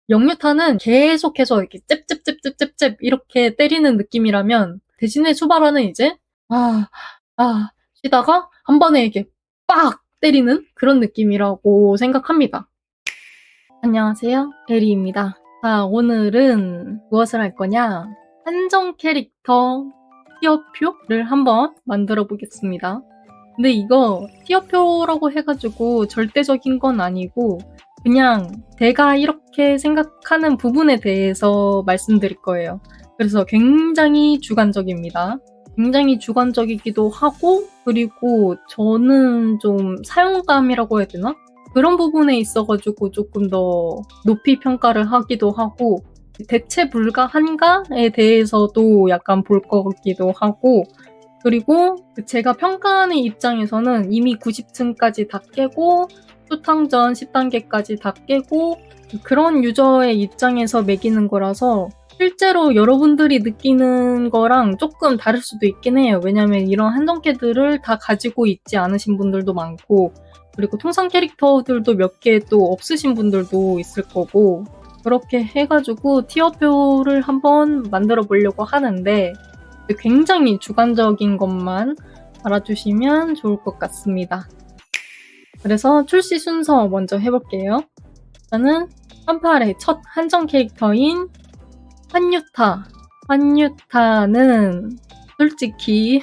영유타는 계속해서 이렇게 잽잽잽잽잽잽 이렇게 때리는 느낌이라면 대신에 수바라는 이제 쉬다가 한 번에 이렇게 빡 때리는 그런 느낌이라고 생각합니다. 안녕하세요, 베리입니다. 자, 오늘은 무엇을 할 거냐? 한정 캐릭터 티어표를 한번 만들어 보겠습니다. 근데 이거 티어표라고 해가지고 절대적인 건 아니고 그냥 제가 이렇게 생각하는 부분에 대해서 말씀드릴 거예요. 그래서 굉장히 주관적입니다. 굉장히 주관적이기도 하고, 그리고 저는 좀 사용감이라고 해야 되나? 그런 부분에 있어가지고 조금 더 높이 평가를 하기도 하고, 대체 불가한가에 대해서도 약간 볼 것 같기도 하고, 그리고 제가 평가하는 입장에서는 이미 90층까지 다 깨고 수탕전 10단계까지 다 깨고 그런 유저의 입장에서 매기는 거라서 실제로 여러분들이 느끼는 거랑 조금 다를 수도 있긴 해요. 왜냐면 이런 한정캐들을 다 가지고 있지 않으신 분들도 많고 그리고 통상 캐릭터들도 몇 개 또 없으신 분들도 있을 거고 그렇게 해가지고 티어표를 한번 만들어 보려고 하는데 굉장히 주관적인 것만 알아주시면 좋을 것 같습니다. 그래서 출시 순서 먼저 해볼게요. 저는 한팔의 첫 한정 캐릭터인 환유타. 환유타는 솔직히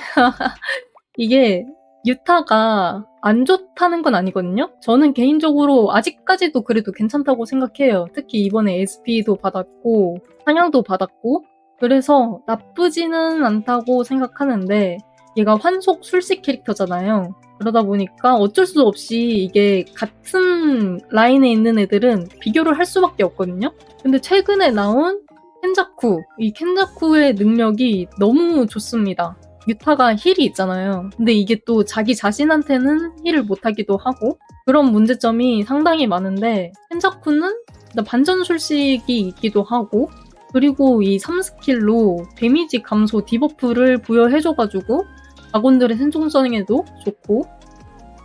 이게 유타가 안 좋다는 건 아니거든요? 저는 개인적으로 아직까지도 그래도 괜찮다고 생각해요. 특히 이번에 SP도 받았고 상향도 받았고 그래서 나쁘지는 않다고 생각하는데 얘가 환속 술식 캐릭터잖아요. 그러다 보니까 어쩔 수 없이 이게 같은 라인에 있는 애들은 비교를 할 수밖에 없거든요. 근데 최근에 나온 켄자쿠, 이 켄자쿠의 능력이 너무 좋습니다. 유타가 힐이 있잖아요. 근데 이게 또 자기 자신한테는 힐을 못하기도 하고 그런 문제점이 상당히 많은데 켄자쿠는 반전 술식이 있기도 하고 그리고 이 3스킬로 데미지 감소 디버프를 부여해줘가지고 아군들의 생존성에도 좋고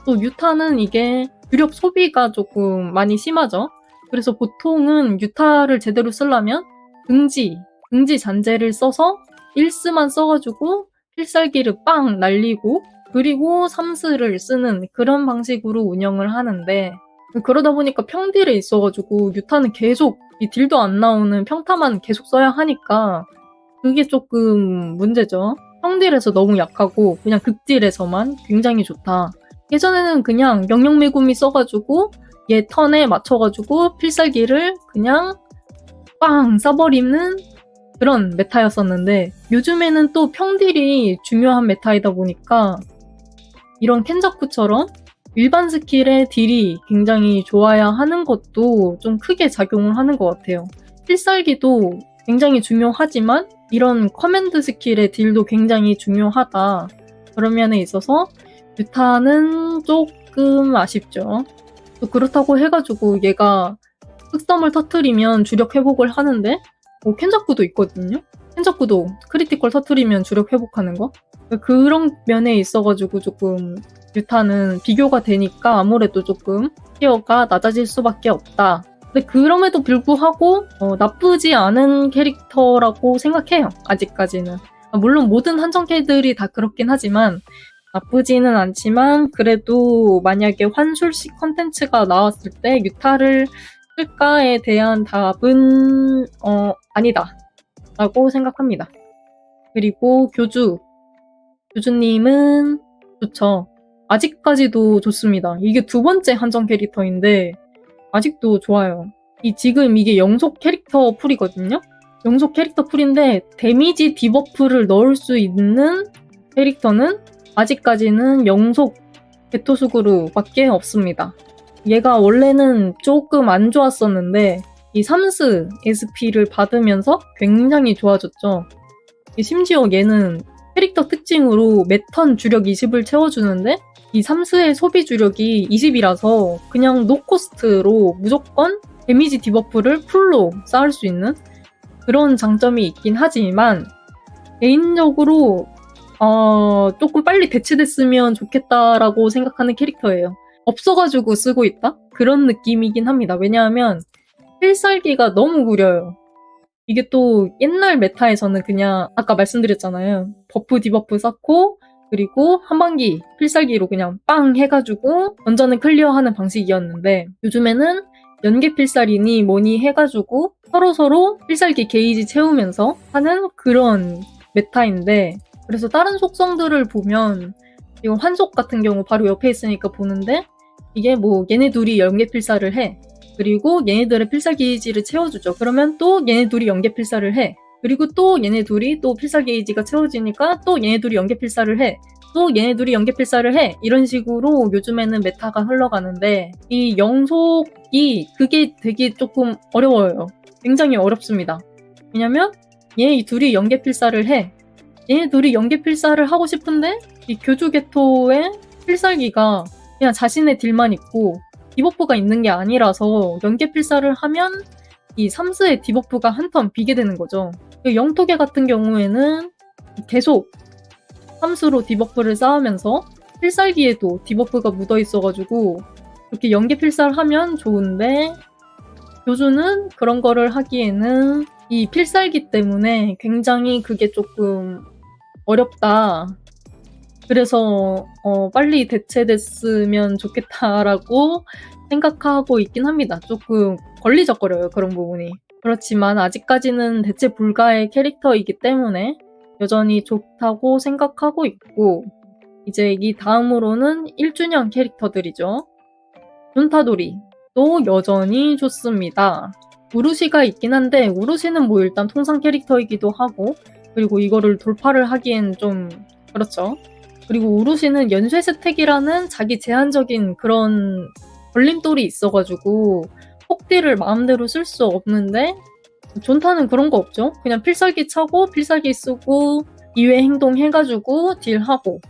또 유타는 이게 주력 소비가 조금 많이 심하죠. 그래서 보통은 유타를 제대로 쓰려면 긍지 잔재를 써서 1스만 써가지고 필살기를 빵 날리고 그리고 3스를 쓰는 그런 방식으로 운영을 하는데 그러다 보니까 평딜에 있어가지고 유타는 계속 이 딜도 안 나오는 평타만 계속 써야 하니까 그게 조금 문제죠. 평딜에서 너무 약하고 그냥 극딜에서만 굉장히 좋다. 예전에는 그냥 영영매구미 써가지고 얘 턴에 맞춰가지고 필살기를 그냥 빵 써버리는 그런 메타였었는데 요즘에는 또 평딜이 중요한 메타이다 보니까 이런 켄자쿠처럼 일반 스킬의 딜이 굉장히 좋아야 하는 것도 좀 크게 작용을 하는 것 같아요. 필살기도 굉장히 중요하지만 이런 커맨드 스킬의 딜도 굉장히 중요하다. 그런 면에 있어서 유타는 조금 아쉽죠. 또 그렇다고 해가지고 얘가 흑섬을 터트리면 주력 회복을 하는데 켄자쿠도 있거든요. 켄자쿠도 크리티컬 터트리면 주력 회복하는 거. 그런 면에 있어가지고 조금 유타는 비교가 되니까 아무래도 조금 티어가 낮아질 수밖에 없다. 근데 그럼에도 불구하고 나쁘지 않은 캐릭터라고 생각해요. 아직까지는. 물론 모든 한정캐들이 다 그렇긴 하지만 나쁘지는 않지만 그래도 만약에 환술식 컨텐츠가 나왔을 때 유타를 쓸까에 대한 답은 아니다 라고 생각합니다. 그리고 교주님은 좋죠. 아직까지도 좋습니다. 이게 두 번째 한정 캐릭터인데 아직도 좋아요. 지금 이게 영속 캐릭터 풀이거든요. 영속 캐릭터 풀인데 데미지 디버프를 넣을 수 있는 캐릭터는 아직까지는 영속 게토수그루밖에 없습니다. 얘가 원래는 조금 안 좋았었는데 이 3스 SP를 받으면서 굉장히 좋아졌죠. 심지어 얘는 캐릭터 특징으로 매턴 주력 20을 채워주는데 이 3스의 소비 주력이 20이라서 그냥 노코스트로 무조건 데미지 디버프를 풀로 쌓을 수 있는 그런 장점이 있긴 하지만 개인적으로 조금 빨리 대체됐으면 좋겠다라고 생각하는 캐릭터예요. 없어가지고 쓰고 있다? 그런 느낌이긴 합니다. 왜냐하면 필살기가 너무 구려요. 이게 또 옛날 메타에서는 그냥 아까 말씀드렸잖아요. 버프 디버프 쌓고 그리고 한방기 필살기로 그냥 빵 해가지고 던전을 클리어하는 방식이었는데 요즘에는 연계 필살이니 뭐니 해가지고 서로서로 필살기 게이지 채우면서 하는 그런 메타인데 그래서 다른 속성들을 보면 이거 환속 같은 경우 바로 옆에 있으니까 보는데 이게 뭐 얘네 둘이 연계 필살을 해. 그리고 얘네들의 필살 게이지를 채워주죠. 그러면 또 얘네 둘이 연계 필살을 해. 그리고 또 얘네 둘이 또 필살 게이지가 채워지니까 또 얘네 둘이 연계 필살을 해. 또 얘네 둘이 연계 필살을 해. 이런 식으로 요즘에는 메타가 흘러가는데 이 영속이 그게 되게 조금 어려워요. 굉장히 어렵습니다. 왜냐면 얘네 둘이 연계 필살을 해. 얘네 둘이 연계 필살을 하고 싶은데 이 교주 개토의 필살기가 그냥 자신의 딜만 있고 디버프가 있는 게 아니라서 연계 필살을 하면 이 삼스의 디버프가 한 턴 비게 되는 거죠. 영토계 같은 경우에는 계속 삼스로 디버프를 쌓으면서 필살기에도 디버프가 묻어 있어가지고 이렇게 연계 필살하면 좋은데 교주는 그런 거를 하기에는 이 필살기 때문에 굉장히 그게 조금 어렵다. 그래서 빨리 대체됐으면 좋겠다라고 생각하고 있긴 합니다. 조금 걸리적거려요, 그런 부분이. 그렇지만 아직까지는 대체 불가의 캐릭터이기 때문에 여전히 좋다고 생각하고 있고 이제 이 다음으로는 1주년 캐릭터들이죠. 존타도리도 여전히 좋습니다. 우루시가 있긴 한데 우루시는 뭐 일단 통상 캐릭터이기도 하고 그리고 이거를 돌파를 하기엔 좀 그렇죠. 그리고 우루시는 연쇄 스택이라는 자기 제한적인 그런 걸림돌이 있어가지고 폭딜을 마음대로 쓸 수 없는데 존타는 그런 거 없죠. 그냥 필살기 차고 필살기 쓰고 2회 행동 해가지고 딜하고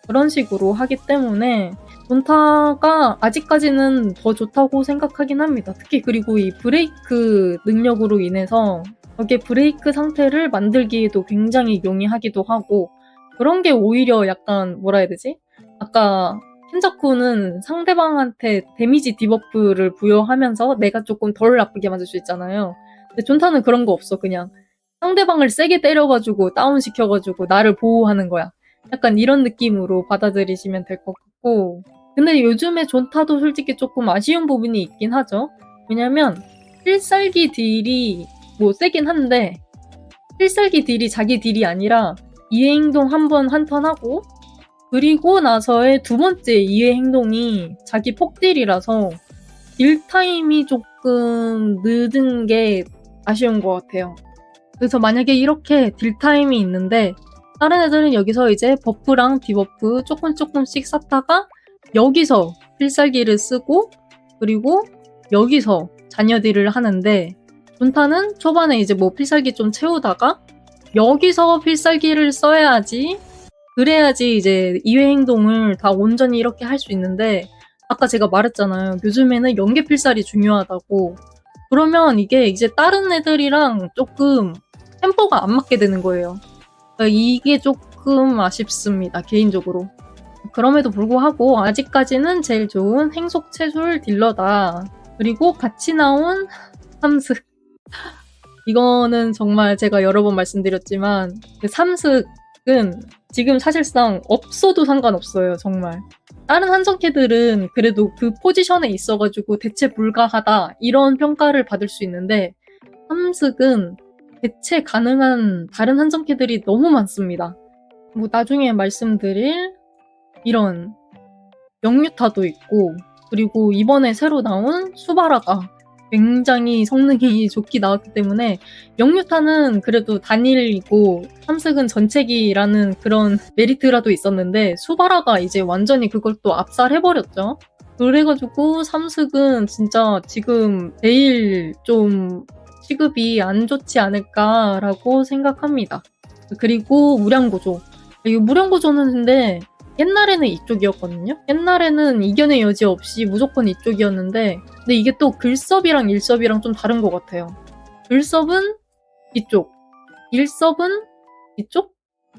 그런 식으로 하기 때문에 존타가 아직까지는 더 좋다고 생각하긴 합니다. 특히 그리고 이 브레이크 능력으로 인해서 저게 브레이크 상태를 만들기에도 굉장히 용이하기도 하고 그런 게 오히려 약간 뭐라 해야 되지? 아까 켄자쿠는 상대방한테 데미지 디버프를 부여하면서 내가 조금 덜 아프게 맞을 수 있잖아요. 근데 존타는 그런 거 없어. 그냥 상대방을 세게 때려가지고 다운시켜가지고 나를 보호하는 거야. 약간 이런 느낌으로 받아들이시면 될 것 같고 근데 요즘에 존타도 솔직히 조금 아쉬운 부분이 있긴 하죠. 왜냐면 필살기 딜이 뭐 세긴 한데 필살기 딜이 자기 딜이 아니라 2회 행동 한 번 한 턴 하고 그리고 나서의 두 번째 2회 행동이 자기 폭딜이라서 딜 타임이 조금 늦은 게 아쉬운 것 같아요. 그래서 만약에 이렇게 딜 타임이 있는데 다른 애들은 여기서 이제 버프랑 디버프 조금씩 쌓다가 여기서 필살기를 쓰고 그리고 여기서 잔여 딜을 하는데 존타는 초반에 이제 뭐 필살기 좀 채우다가 여기서 필살기를 써야지 그래야지 이제 2회 행동을 다 온전히 이렇게 할 수 있는데 아까 제가 말했잖아요. 요즘에는 연계 필살이 중요하다고. 그러면 이게 이제 다른 애들이랑 조금 템포가 안 맞게 되는 거예요. 그러니까 이게 조금 아쉽습니다. 개인적으로. 그럼에도 불구하고 아직까지는 제일 좋은 행속 채술 딜러다. 그리고 같이 나온 삼슥. 이거는 정말 제가 여러 번 말씀드렸지만 그 삼슥은 지금 사실상 없어도 상관없어요. 정말. 다른 한정캐들은 그래도 그 포지션에 있어가지고 대체 불가하다 이런 평가를 받을 수 있는데 삼슥은 대체 가능한 다른 한정캐들이 너무 많습니다. 뭐 나중에 말씀드릴 이런 영유타도 있고 그리고 이번에 새로 나온 수바라가 굉장히 성능이 좋게 나왔기 때문에 영유타는 그래도 단일이고 삼색은 전체기라는 그런 메리트라도 있었는데 수바라가 이제 완전히 그걸 또 압살해버렸죠. 그래가지고 삼색은 진짜 지금 제일 좀 시급이 안 좋지 않을까라고 생각합니다. 그리고 무량고조. 이 무량고조는 근데 옛날에는 이쪽이었거든요. 옛날에는 이견의 여지 없이 무조건 이쪽이었는데 근데 이게 또 글섭이랑 일섭이랑 좀 다른 것 같아요. 글섭은 이쪽, 일섭은 이쪽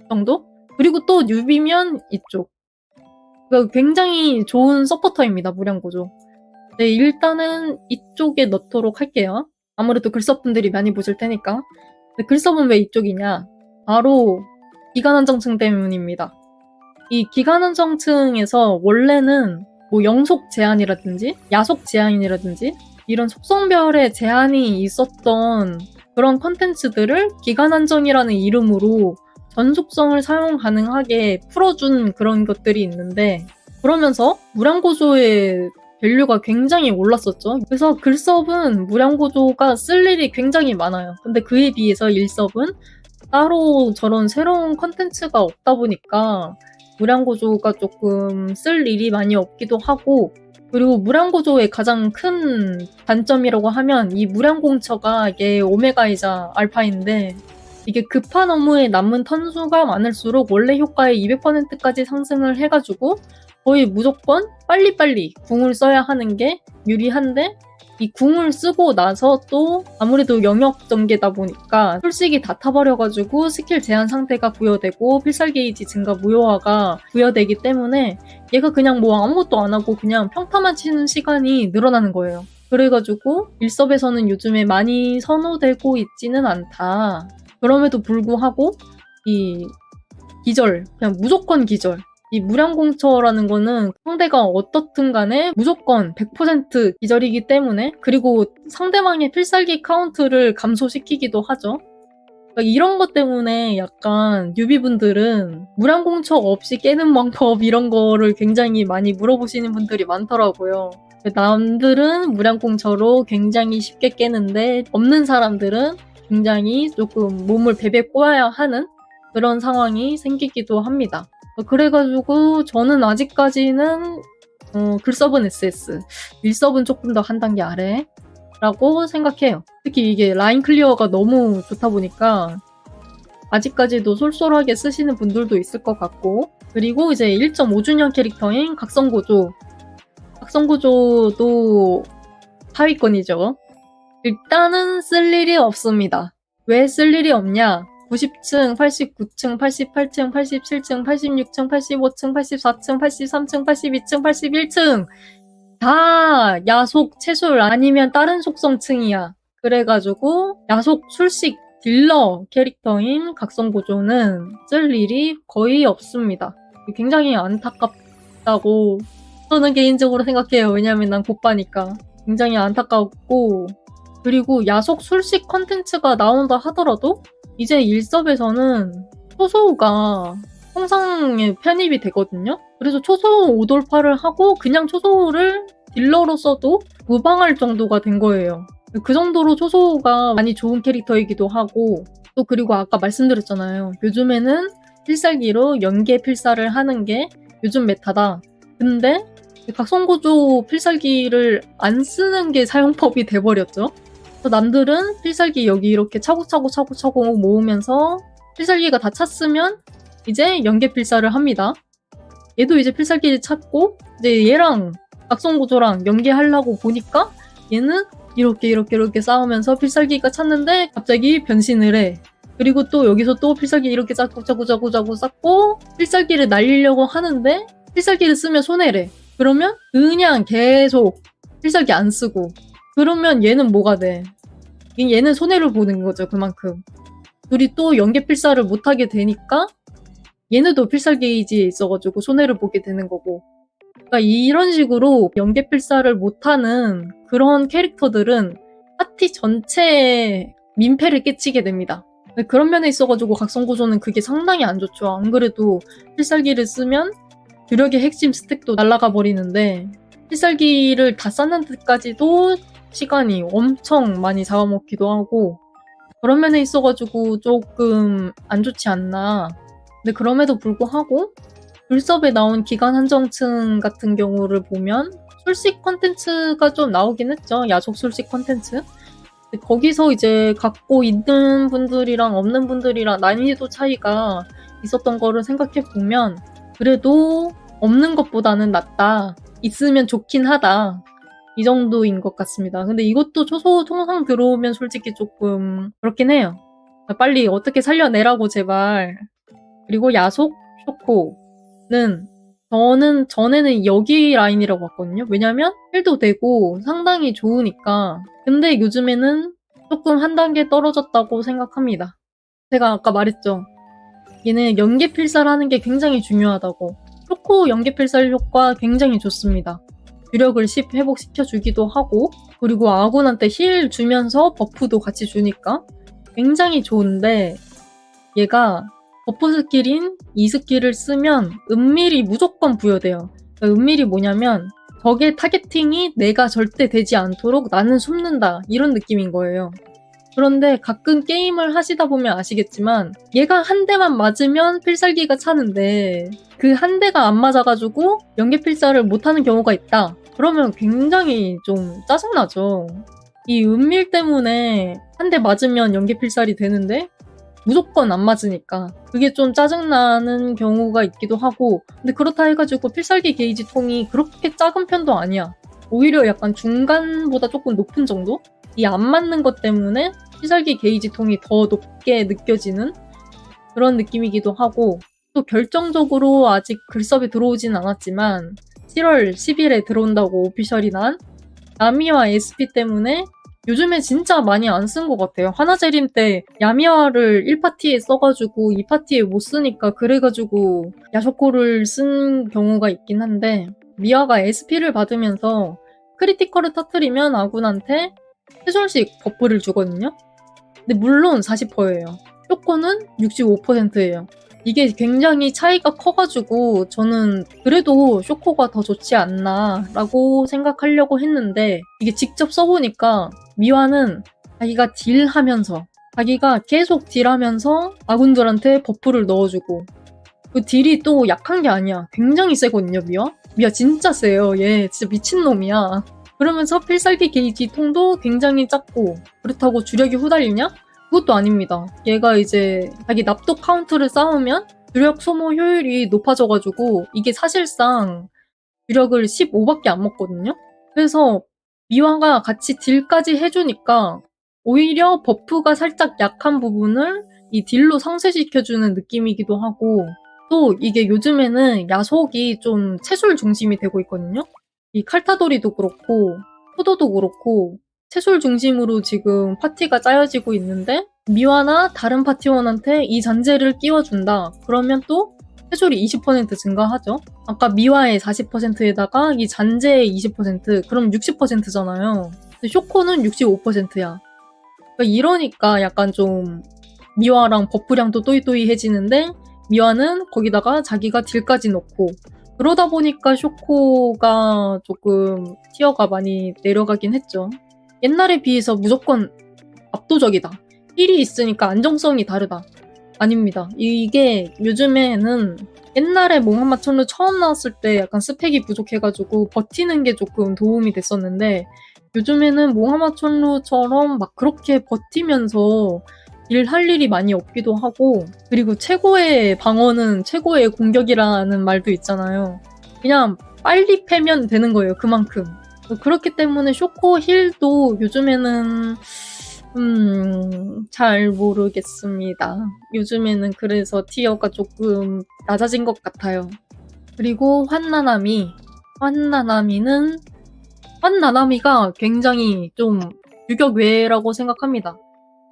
정도? 그리고 또 뉴비면 이쪽. 그러니까 굉장히 좋은 서포터입니다. 무량고조. 네, 일단은 이쪽에 넣도록 할게요. 아무래도 글서분들이 많이 보실 테니까. 근데 글서분 왜 이쪽이냐? 바로 기간 한정층 때문입니다. 이 기간 한정층에서 원래는 뭐 영속 제한이라든지 야속 제한이라든지 이런 속성별의 제한이 있었던 그런 컨텐츠들을 기간 한정이라는 이름으로 전 속성을 사용 가능하게 풀어준 그런 것들이 있는데, 그러면서 무량고조의 밸류가 굉장히 올랐었죠. 그래서 글섭은 무량고조가 쓸 일이 굉장히 많아요. 근데 그에 비해서 일섭은 따로 저런 새로운 컨텐츠가 없다 보니까 무량고조가 조금 쓸 일이 많이 없기도 하고, 그리고 무량고조의 가장 큰 단점이라고 하면 이 무량공처가 이게 오메가이자 알파인데, 이게 급한 업무에 남은 턴수가 많을수록 원래 효과의 200%까지 상승을 해가지고 거의 무조건 빨리빨리 궁을 써야 하는 게 유리한데, 이 궁을 쓰고 나서 또 아무래도 영역 전개다 보니까 솔직히 다 타버려가지고 스킬 제한 상태가 부여되고 필살 게이지 증가 무효화가 부여되기 때문에 얘가 그냥 뭐 아무것도 안 하고 그냥 평타만 치는 시간이 늘어나는 거예요. 그래가지고 일섭에서는 요즘에 많이 선호되고 있지는 않다. 그럼에도 불구하고 이 기절, 그냥 무조건 기절. 이 무량공처라는 거는 상대가 어떻든 간에 무조건 100% 기절이기 때문에, 그리고 상대방의 필살기 카운트를 감소시키기도 하죠. 그러니까 이런 것 때문에 약간 뉴비분들은 무량공처 없이 깨는 방법 이런 거를 굉장히 많이 물어보시는 분들이 많더라고요. 남들은 무량공처로 굉장히 쉽게 깨는데 없는 사람들은 굉장히 조금 몸을 베베 꼬아야 하는 그런 상황이 생기기도 합니다. 그래가지고 저는 아직까지는 글서븐 SS, 일서븐 조금 더 한 단계 아래라고 생각해요. 특히 이게 라인 클리어가 너무 좋다 보니까 아직까지도 쏠쏠하게 쓰시는 분들도 있을 것 같고, 그리고 이제 1.5주년 캐릭터인 각성고조. 각성고조도 하위권이죠. 일단은 쓸 일이 없습니다. 왜 쓸 일이 없냐? 90층, 89층, 88층, 87층, 86층, 85층, 84층, 83층, 82층, 81층 다 야속 채술 아니면 다른 속성층이야. 그래가지고 야속 술식 딜러 캐릭터인 각성고조는 쓸 일이 거의 없습니다. 굉장히 안타깝다고 저는 개인적으로 생각해요. 왜냐면 난 곧바니까. 굉장히 안타깝고, 그리고 야속 술식 컨텐츠가 나온다 하더라도 이제 일섭에서는 초소우가 통상에 편입이 되거든요. 그래서 초소우 5돌파를 하고 그냥 초소우를 딜러로 써도 무방할 정도가 된 거예요. 그 정도로 초소우가 많이 좋은 캐릭터이기도 하고, 또 그리고 아까 말씀드렸잖아요. 요즘에는 필살기로 연계 필살을 하는 게 요즘 메타다. 근데 각성고조 필살기를 안 쓰는 게 사용법이 돼버렸죠. 남들은 필살기 여기 이렇게 차곡차곡 모으면서 필살기가 다 찼으면 이제 연계 필살을 합니다. 얘도 이제 필살기를 찾고 이제 얘랑 각성고조랑 연계하려고 보니까 얘는 이렇게 싸우면서 필살기가 찼는데 갑자기 변신을 해. 그리고 또 여기서 또 필살기 이렇게 짜고 쌓고 필살기를 날리려고 하는데 필살기를 쓰면 손해래. 그러면 그냥 계속 필살기 안 쓰고, 그러면 얘는 뭐가 돼? 얘는 손해를 보는 거죠, 그만큼. 둘이 또 연계 필살을 못하게 되니까 얘네도 필살 게이지에 있어가지고 손해를 보게 되는 거고. 그러니까 이런 식으로 연계 필살을 못하는 그런 캐릭터들은 파티 전체에 민폐를 끼치게 됩니다. 그런 면에 있어가지고 각성고조는 그게 상당히 안 좋죠. 안 그래도 필살기를 쓰면 주력의 핵심 스택도 날아가 버리는데 필살기를 다 쌓는 데까지도 시간이 엄청 많이 잡아먹기도 하고, 그런 면에 있어가지고 조금 안 좋지 않나. 근데 그럼에도 불구하고 불섭에 나온 기간 한정층 같은 경우를 보면 술식 컨텐츠가 좀 나오긴 했죠. 야속 술식 컨텐츠. 거기서 이제 갖고 있는 분들이랑 없는 분들이랑 난이도 차이가 있었던 거를 생각해 보면 그래도 없는 것보다는 낫다. 있으면 좋긴 하다. 이 정도인 것 같습니다. 근데 이것도 초소 통상 들어오면 솔직히 조금 그렇긴 해요. 빨리 어떻게 살려내라고 제발. 그리고 야속 쇼코는 저는 전에는 여기 라인이라고 봤거든요. 왜냐면 힐도 되고 상당히 좋으니까. 근데 요즘에는 조금 한 단계 떨어졌다고 생각합니다. 제가 아까 말했죠. 얘는 연계필살 하는 게 굉장히 중요하다고. 쇼코 연계필살 효과 굉장히 좋습니다. 주력을 10 회복시켜주기도 하고, 그리고 아군한테 힐 주면서 버프도 같이 주니까 굉장히 좋은데, 얘가 버프 스킬인 이 스킬을 쓰면 은밀히 무조건 부여돼요. 그러니까 은밀히 뭐냐면 적의 타겟팅이 내가 절대 되지 않도록 나는 숨는다, 이런 느낌인 거예요. 그런데 가끔 게임을 하시다 보면 아시겠지만 얘가 한 대만 맞으면 필살기가 차는데 그 한 대가 안 맞아가지고 연계 필살을 못하는 경우가 있다. 그러면 굉장히 좀 짜증나죠. 이 은밀 때문에 한 대 맞으면 연계 필살이 되는데 무조건 안 맞으니까 그게 좀 짜증나는 경우가 있기도 하고, 근데 그렇다 해가지고 필살기 게이지 통이 그렇게 작은 편도 아니야. 오히려 약간 중간보다 조금 높은 정도? 이 안 맞는 것 때문에 필살기 게이지 통이 더 높게 느껴지는 그런 느낌이기도 하고, 또 결정적으로 아직 글섭이 들어오진 않았지만 7월 10일에 들어온다고 오피셜이 난 나미와 SP 때문에 요즘에 진짜 많이 안 쓴 것 같아요. 하나제림 때 야미와를 1파티에 써가지고 2파티에 못 쓰니까 그래가지고 야쇼코를 쓴 경우가 있긴 한데, 미아가 SP를 받으면서 크리티컬을 터뜨리면 아군한테 최소한씩 버프를 주거든요. 근데 물론 40%예요. 쇼코는 65%예요. 이게 굉장히 차이가 커가지고 저는 그래도 쇼코가 더 좋지 않나 라고 생각하려고 했는데, 이게 직접 써보니까 미와는 자기가 딜하면서 자기가 계속 딜하면서 아군들한테 버프를 넣어주고, 그 딜이 또 약한 게 아니야. 굉장히 세거든요, 미와. 미와 진짜 세요. 얘 진짜 미친놈이야. 그러면서 필살기 게이지 통도 굉장히 작고, 그렇다고 주력이 후달리냐? 그것도 아닙니다. 얘가 이제 자기 납독 카운트를 쌓으면 주력 소모 효율이 높아져가지고 이게 사실상 주력을 15밖에 안 먹거든요. 그래서 미화가 같이 딜까지 해주니까 오히려 버프가 살짝 약한 부분을 이 딜로 상쇄시켜주는 느낌이기도 하고, 또 이게 요즘에는 야속이 좀 채술 중심이 되고 있거든요. 이 칼타도리도 그렇고 포도도 그렇고 채술 중심으로 지금 파티가 짜여지고 있는데, 미화나 다른 파티원한테 이 잔재를 끼워준다. 그러면 또 채술이 20% 증가하죠. 아까 미화의 40%에다가 이 잔재의 20%, 그럼 60%잖아요. 근데 쇼코는 65%야. 그러니까 이러니까 약간 좀 미화랑 버프량도 또이또이해지는데, 미화는 거기다가 자기가 딜까지 넣고, 그러다 보니까 쇼코가 조금 티어가 많이 내려가긴 했죠. 옛날에 비해서 무조건 압도적이다. 힐이 있으니까 안정성이 다르다. 아닙니다. 이게 요즘에는 옛날에 몽환마 천루 처음 나왔을 때 약간 스펙이 부족해가지고 버티는 게 조금 도움이 됐었는데, 요즘에는 몽환마 천루처럼 막 그렇게 버티면서 일할 일이 많이 없기도 하고, 그리고 최고의 방어는 최고의 공격이라는 말도 있잖아요. 그냥 빨리 패면 되는 거예요, 그만큼. 그렇기 때문에 쇼코 힐도 요즘에는 잘 모르겠습니다. 요즘에는 그래서 티어가 조금 낮아진 것 같아요. 그리고 환나나미가 굉장히 좀 유격 외라고 생각합니다.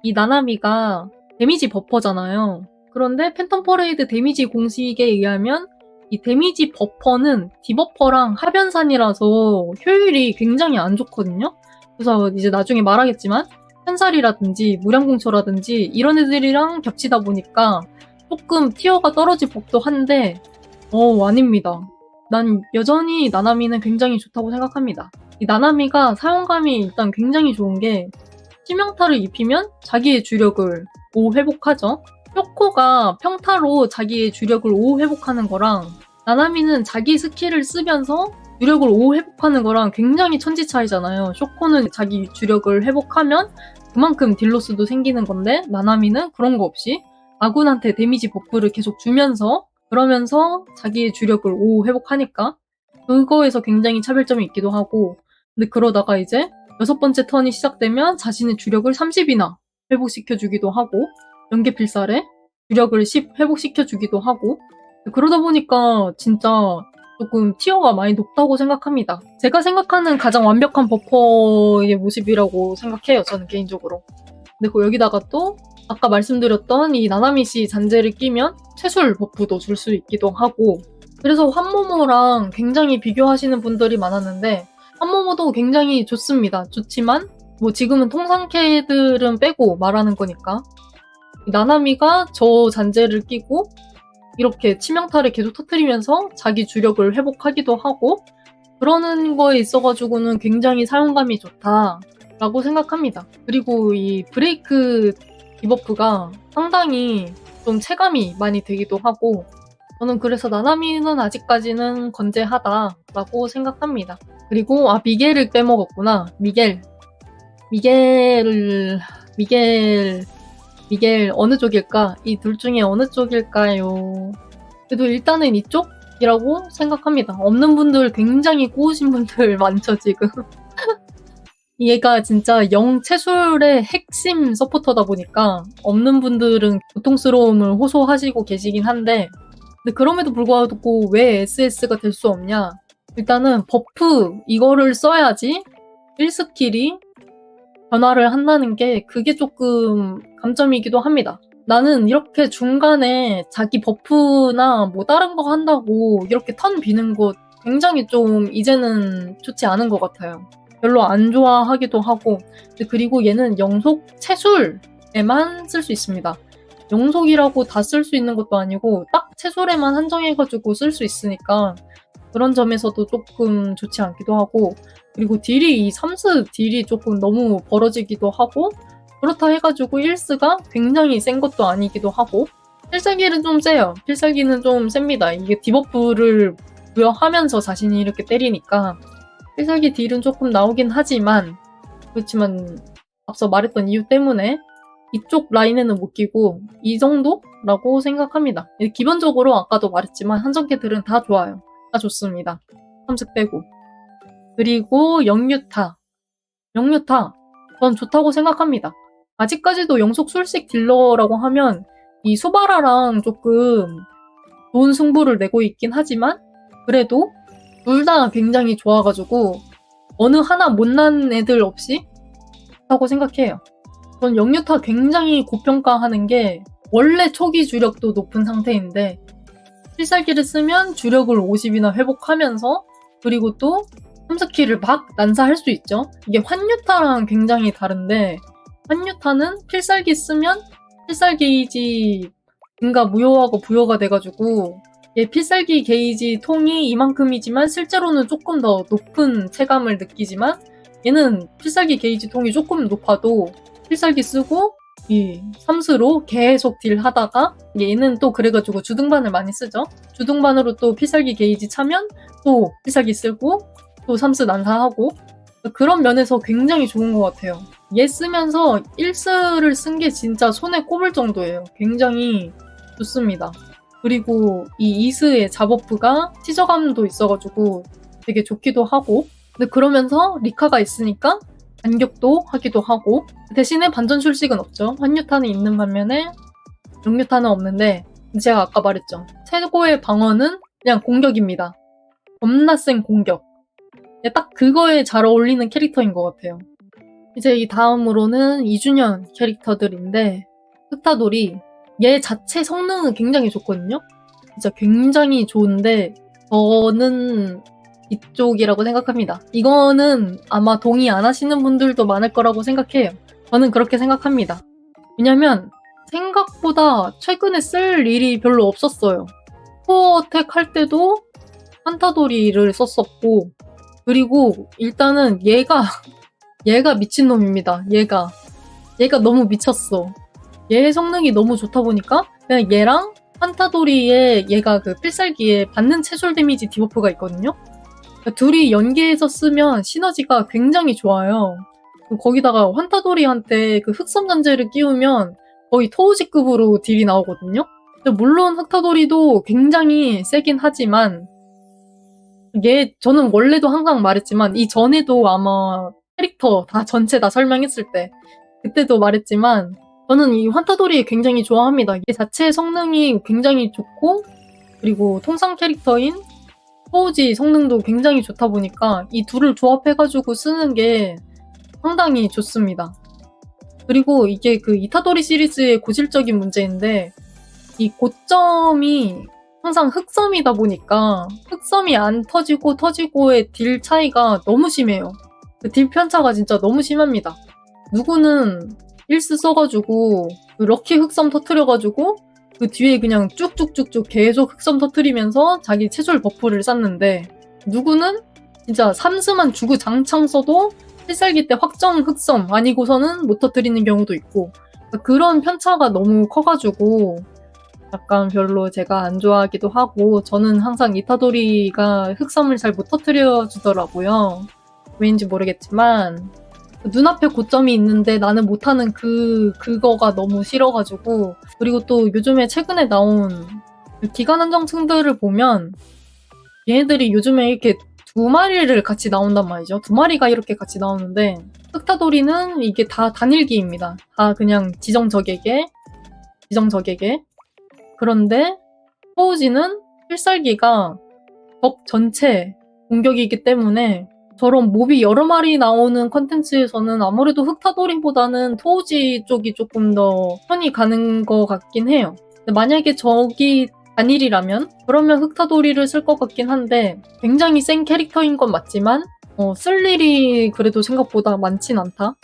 이 나나미가 데미지 버퍼잖아요. 그런데 팬텀 퍼레이드 데미지 공식에 의하면 이 데미지 버퍼는 디버퍼랑 하변산이라서 효율이 굉장히 안 좋거든요. 그래서 이제 나중에 말하겠지만 현살이라든지 무량공처라든지 이런 애들이랑 겹치다 보니까 조금 티어가 떨어질 법도 한데, 아닙니다. 난 여전히 나나미는 굉장히 좋다고 생각합니다. 이 나나미가 사용감이 일단 굉장히 좋은 게, 치명타를 입히면 자기의 주력을 5 회복하죠. 쇼코가 평타로 자기의 주력을 5 회복하는 거랑 나나미는 자기 스킬을 쓰면서 주력을 5 회복하는 거랑 굉장히 천지 차이잖아요. 쇼코는 자기 주력을 회복하면 그만큼 딜로스도 생기는 건데, 나나미는 그런 거 없이 아군한테 데미지 버프를 계속 주면서 그러면서 자기의 주력을 5 회복하니까 그거에서 굉장히 차별점이 있기도 하고, 근데 그러다가 이제 6번째 턴이 시작되면 자신의 주력을 30이나 회복시켜주기도 하고, 연계필살에 주력을 10 회복시켜주기도 하고, 그러다 보니까 진짜 조금 티어가 많이 높다고 생각합니다. 제가 생각하는 가장 완벽한 버퍼의 모습이라고 생각해요, 저는 개인적으로. 근데 여기다가 또 아까 말씀드렸던 이 나나미시 잔재를 끼면 채술 버프도 줄 수 있기도 하고, 그래서 환모모랑 굉장히 비교하시는 분들이 많았는데 환모모도 굉장히 좋습니다. 좋지만 뭐 지금은 통상캐들은 빼고 말하는 거니까 나나미가 저 잔재를 끼고 이렇게 치명타를 계속 터뜨리면서 자기 주력을 회복하기도 하고 그러는 거에 있어가지고는 굉장히 사용감이 좋다라고 생각합니다. 그리고 이 브레이크 디버프가 상당히 좀 체감이 많이 되기도 하고, 저는 그래서 나나미는 아직까지는 건재하다라고 생각합니다. 그리고 미겔을 빼먹었구나. 미겔 어느 쪽일까? 이 둘 중에 어느 쪽일까요? 그래도 일단은 이쪽이라고 생각합니다. 없는 분들 굉장히 꼬우신 분들 많죠, 지금. 얘가 진짜 영채술의 핵심 서포터다 보니까 없는 분들은 고통스러움을 호소하시고 계시긴 한데, 근데 그럼에도 불구하고 왜 SS가 될 수 없냐? 일단은 버프 이거를 써야지 1스킬이 변화를 한다는 게 그게 조금 감점이기도 합니다. 나는 이렇게 중간에 자기 버프나 뭐 다른 거 한다고 이렇게 턴 비는 거 굉장히 좀 이제는 좋지 않은 것 같아요. 별로 안 좋아하기도 하고, 그리고 얘는 영속 채술에만 쓸 수 있습니다. 영속이라고 다 쓸 수 있는 것도 아니고 딱 채술에만 한정해가지고 쓸 수 있으니까 그런 점에서도 조금 좋지 않기도 하고, 그리고 이 삼스 딜이 조금 너무 벌어지기도 하고, 그렇다 해가지고 1스가 굉장히 센 것도 아니기도 하고, 필살기는 좀 세요. 필살기는 좀 셉니다. 이게 디버프를 부여하면서 자신이 이렇게 때리니까 필살기 딜은 조금 나오긴 하지만, 그렇지만 앞서 말했던 이유 때문에 이쪽 라인에는 못 끼고 이 정도라고 생각합니다. 기본적으로 아까도 말했지만 한정캐들은 다 좋아요. 다 좋습니다. 3스 빼고. 그리고 영유타. 전 좋다고 생각합니다. 아직까지도 영속 술식 딜러라고 하면 이 수바라랑 조금 좋은 승부를 내고 있긴 하지만, 그래도 둘 다 굉장히 좋아가지고 어느 하나 못난 애들 없이 좋다고 생각해요. 전 영유타 굉장히 고평가하는 게, 원래 초기 주력도 높은 상태인데 필살기를 쓰면 주력을 50이나 회복하면서, 그리고 또 3스킬을 막 난사할 수 있죠. 이게 환유타랑 굉장히 다른데, 환유타는 필살기 쓰면 필살 게이지가 무효하고 부여가 돼가지고 얘 필살기 게이지 통이 이만큼이지만 실제로는 조금 더 높은 체감을 느끼지만, 얘는 필살기 게이지 통이 조금 높아도 필살기 쓰고 이 3스로 계속 딜 하다가, 얘는 또 그래가지고 주등반을 많이 쓰죠. 주등반으로 또 필살기 게이지 차면 또 필살기 쓰고 또 3스 난사하고, 그런 면에서 굉장히 좋은 것 같아요. 얘 쓰면서 1스를 쓴 게 진짜 손에 꼽을 정도예요. 굉장히 좋습니다. 그리고 이 2스의 자버프가 시저감도 있어가지고 되게 좋기도 하고, 근데 그러면서 리카가 있으니까 반격도 하기도 하고, 대신에 반전 출식은 없죠. 환유타는 있는 반면에 영유타는 없는데, 제가 아까 말했죠. 최고의 방어는 그냥 공격입니다. 겁나 센 공격. 딱 그거에 잘 어울리는 캐릭터인 것 같아요. 이제 이 다음으로는 2주년 캐릭터들인데, 흑타돌이 얘 자체 성능은 굉장히 좋거든요. 진짜 굉장히 좋은데 저는 이쪽이라고 생각합니다. 이거는 아마 동의 안 하시는 분들도 많을 거라고 생각해요. 저는 그렇게 생각합니다. 왜냐면 생각보다 최근에 쓸 일이 별로 없었어요. 코어어택 할 때도 한타도리를 썼었고, 그리고 일단은 얘가 미친놈입니다. 얘가 너무 미쳤어. 얘의 성능이 너무 좋다 보니까 그냥 얘랑 한타도리에 얘가 그 필살기에 받는 채술 데미지 디버프가 있거든요. 그러니까 둘이 연계해서 쓰면 시너지가 굉장히 좋아요. 거기다가 환타도리한테 그 흑섬 잔재를 끼우면 거의 토우지급으로 딜이 나오거든요. 물론 흑타도리도 굉장히 세긴 하지만, 저는 원래도 항상 말했지만, 이 전에도 아마 캐릭터 전체 다 설명했을 때 그때도 말했지만, 저는 이 환타도리 굉장히 좋아합니다. 얘 자체의 성능이 굉장히 좋고, 그리고 통상 캐릭터인 토우지 성능도 굉장히 좋다 보니까 이 둘을 조합해가지고 쓰는 게 상당히 좋습니다. 그리고 이게 그 이타도리 시리즈의 고질적인 문제인데 이 고점이 항상 흑섬이다 보니까 흑섬이 안 터지고 터지고의 딜 차이가 너무 심해요. 그 딜 편차가 진짜 너무 심합니다. 누구는 1스 써가지고 그 럭키 흑섬 터트려가지고 그 뒤에 그냥 쭉쭉쭉쭉 계속 흑섬 터트리면서 자기 체절 버프를 쌓는데 누구는 진짜 3스만 주고 장창 써도 필살기 때 확정 흑섬 아니고서는 못 터트리는 경우도 있고 그런 편차가 너무 커가지고 약간 별로 제가 안 좋아하기도 하고 저는 항상 이타도리가 흑섬을 잘 못 터트려 주더라고요. 왜인지 모르겠지만 눈앞에 고점이 있는데 나는 못하는 그거가 너무 싫어가지고 그리고 또 요즘에 최근에 나온 기간 한정층들을 보면 얘네들이 요즘에 이렇게 두 마리를 같이 나온단 말이죠. 두 마리가 이렇게 같이 나오는데 흑타도리는 이게 다 단일기입니다. 다 그냥 지정적에게 그런데 포우지는 필살기가 적 전체 공격이기 때문에 저런 몹이 여러 마리 나오는 컨텐츠에서는 아무래도 흑타도리보다는 토우지 쪽이 조금 더 편이 가는 것 같긴 해요. 근데 만약에 적이 단일이라면 그러면 흑타도리를 쓸 것 같긴 한데 굉장히 센 캐릭터인 건 맞지만 쓸 일이 그래도 생각보다 많진 않다.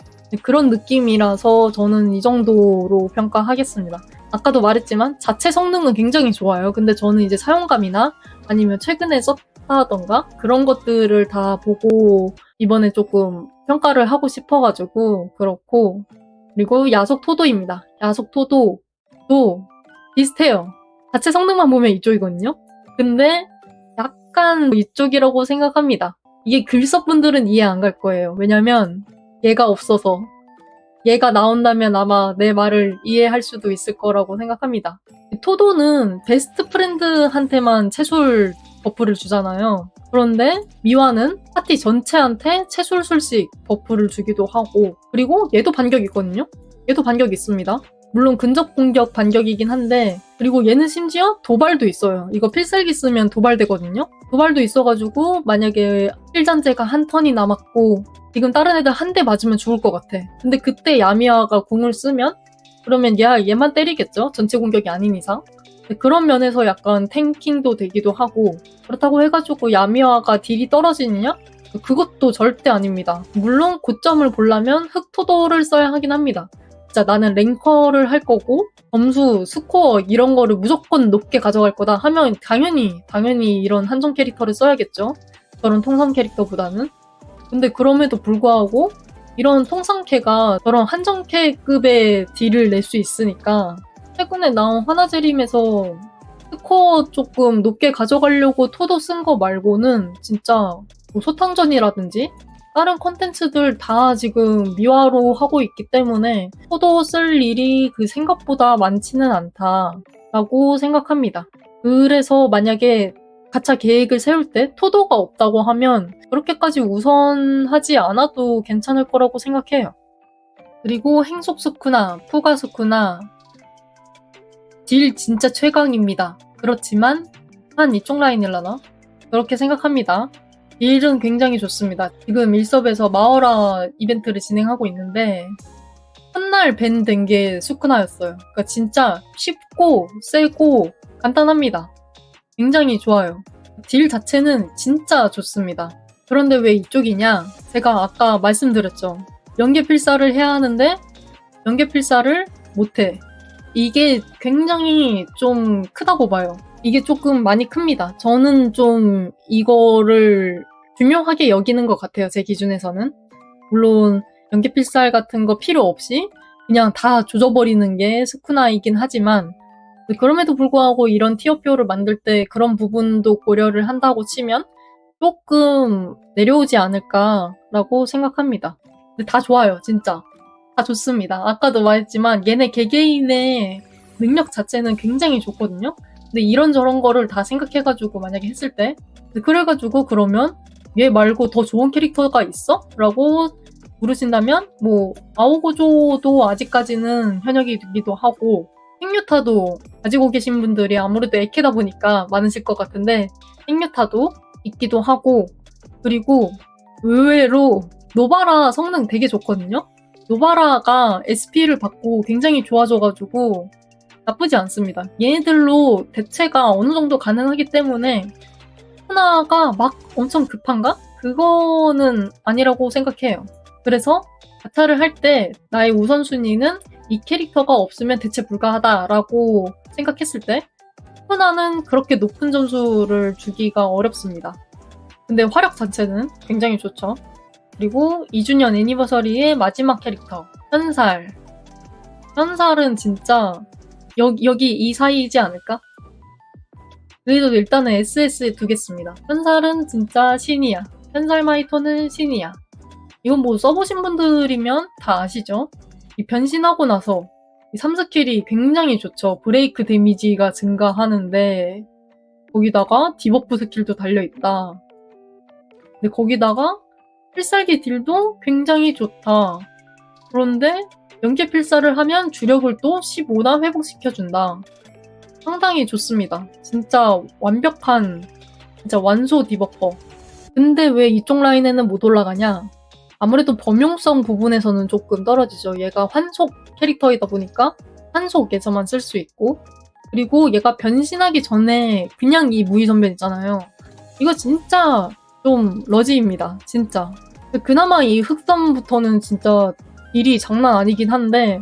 그런 느낌이라서 저는 이 정도로 평가하겠습니다. 아까도 말했지만 자체 성능은 굉장히 좋아요. 근데 저는 이제 사용감이나 아니면 최근에 썼다던가 그런 것들을 다 보고 이번에 조금 평가를 하고 싶어가지고 그렇고 그리고 야속토도입니다. 야속토도도 비슷해요. 자체 성능만 보면 이쪽이거든요. 근데 약간 이쪽이라고 생각합니다. 이게 글썹분들은 이해 안 갈 거예요. 왜냐면 얘가 없어서 얘가 나온다면 아마 내 말을 이해할 수도 있을 거라고 생각합니다. 토도는 베스트 프렌드한테만 채술 버프를 주잖아요. 그런데 미와는 파티 전체한테 채술술식 버프를 주기도 하고 그리고 얘도 반격이 있거든요? 얘도 반격이 있습니다. 물론 근접 공격 반격이긴 한데 그리고 얘는 심지어 도발도 있어요. 이거 필살기 쓰면 도발되거든요? 도발도 있어가지고 만약에 필잔재가 한 턴이 남았고 지금 다른 애들 한 대 맞으면 죽을 것 같아. 근데 그때 야미아가 궁을 쓰면 그러면 얘만 때리겠죠? 전체 공격이 아닌 이상. 그런 면에서 약간 탱킹도 되기도 하고 그렇다고 해가지고 야미아가 딜이 떨어지느냐? 그것도 절대 아닙니다. 물론 고점을 보려면 흑토도를 써야 하긴 합니다. 진짜 나는 랭커를 할 거고 점수, 스코어 이런 거를 무조건 높게 가져갈 거다 하면 당연히 이런 한정 캐릭터를 써야겠죠. 저런 통상 캐릭터보다는. 근데 그럼에도 불구하고 이런 통상캐가 저런 한정캐급의 딜을 낼 수 있으니까 최근에 나온 하나제림에서 스코어 조금 높게 가져가려고 토도 쓴 거 말고는 진짜 뭐 소탕전이라든지 다른 컨텐츠들 다 지금 미화로 하고 있기 때문에 토도 쓸 일이 그 생각보다 많지는 않다라고 생각합니다. 그래서 만약에 가차 계획을 세울 때 토도가 없다고 하면 그렇게까지 우선하지 않아도 괜찮을 거라고 생각해요. 그리고 행속스쿠나, 푸가스쿠나 딜 진짜 최강입니다. 그렇지만 한 이쪽 라인일라나? 그렇게 생각합니다. 딜은 굉장히 좋습니다. 지금 일섭에서 마어라 이벤트를 진행하고 있는데 첫날 밴 된 게 스쿠나였어요. 그러니까 진짜 쉽고 세고 간단합니다. 굉장히 좋아요. 딜 자체는 진짜 좋습니다. 그런데 왜 이쪽이냐? 제가 아까 말씀드렸죠. 연계필사를 해야 하는데 연계필사를 못해. 이게 굉장히 좀 크다고 봐요. 이게 조금 많이 큽니다. 저는 좀 이거를 중요하게 여기는 것 같아요. 제 기준에서는. 물론 연계필살 같은 거 필요 없이 그냥 다 조져버리는 게 스쿠나이긴 하지만 그럼에도 불구하고 이런 티어표를 만들 때 그런 부분도 고려를 한다고 치면 조금 내려오지 않을까라고 생각합니다. 근데 다 좋아요, 진짜. 다 좋습니다. 아까도 말했지만 얘네 개개인의 능력 자체는 굉장히 좋거든요. 근데 이런저런 거를 다 생각해가지고 만약에 했을 때 그래가지고 그러면 얘 말고 더 좋은 캐릭터가 있어? 라고 물으신다면 뭐 아오고조도 아직까지는 현역이 되기도 하고 행유타도 가지고 계신 분들이 아무래도 에케다 보니까 많으실 것 같은데 행유타도 있기도 하고 그리고 의외로 노바라 성능 되게 좋거든요? 노바라가 SP를 받고 굉장히 좋아져가지고 나쁘지 않습니다. 얘네들로 대체가 어느 정도 가능하기 때문에 하나가 막 엄청 급한가? 그거는 아니라고 생각해요. 그래서 가차를 할 때 나의 우선순위는 이 캐릭터가 없으면 대체 불가하다라고 생각했을 때 하나는 그렇게 높은 점수를 주기가 어렵습니다. 근데 화력 자체는 굉장히 좋죠. 그리고 2주년 애니버서리의 마지막 캐릭터 현살. 현살은 진짜 여기 이 사이이지 않을까? 그래도 일단은 SS에 두겠습니다. 현살은 진짜 신이야. 현살 마이토는 신이야. 이건 뭐 써보신 분들이면 다 아시죠? 이 변신하고 나서 이 3스킬이 굉장히 좋죠. 브레이크 데미지가 증가하는데 거기다가 디버프 스킬도 달려있다. 근데 거기다가 필살기 딜도 굉장히 좋다. 그런데 연계 필살을 하면 주력을 또 15나 회복시켜준다. 상당히 좋습니다. 진짜 완벽한 진짜 완소 디버퍼. 근데 왜 이쪽 라인에는 못 올라가냐? 아무래도 범용성 부분에서는 조금 떨어지죠. 얘가 환속 캐릭터이다 보니까 환속에서만 쓸 수 있고, 그리고 얘가 변신하기 전에 그냥 이 무의전변 있잖아요. 이거 진짜 좀 러지입니다. 진짜. 그나마 이 흑섬부터는 진짜 딜이 장난 아니긴 한데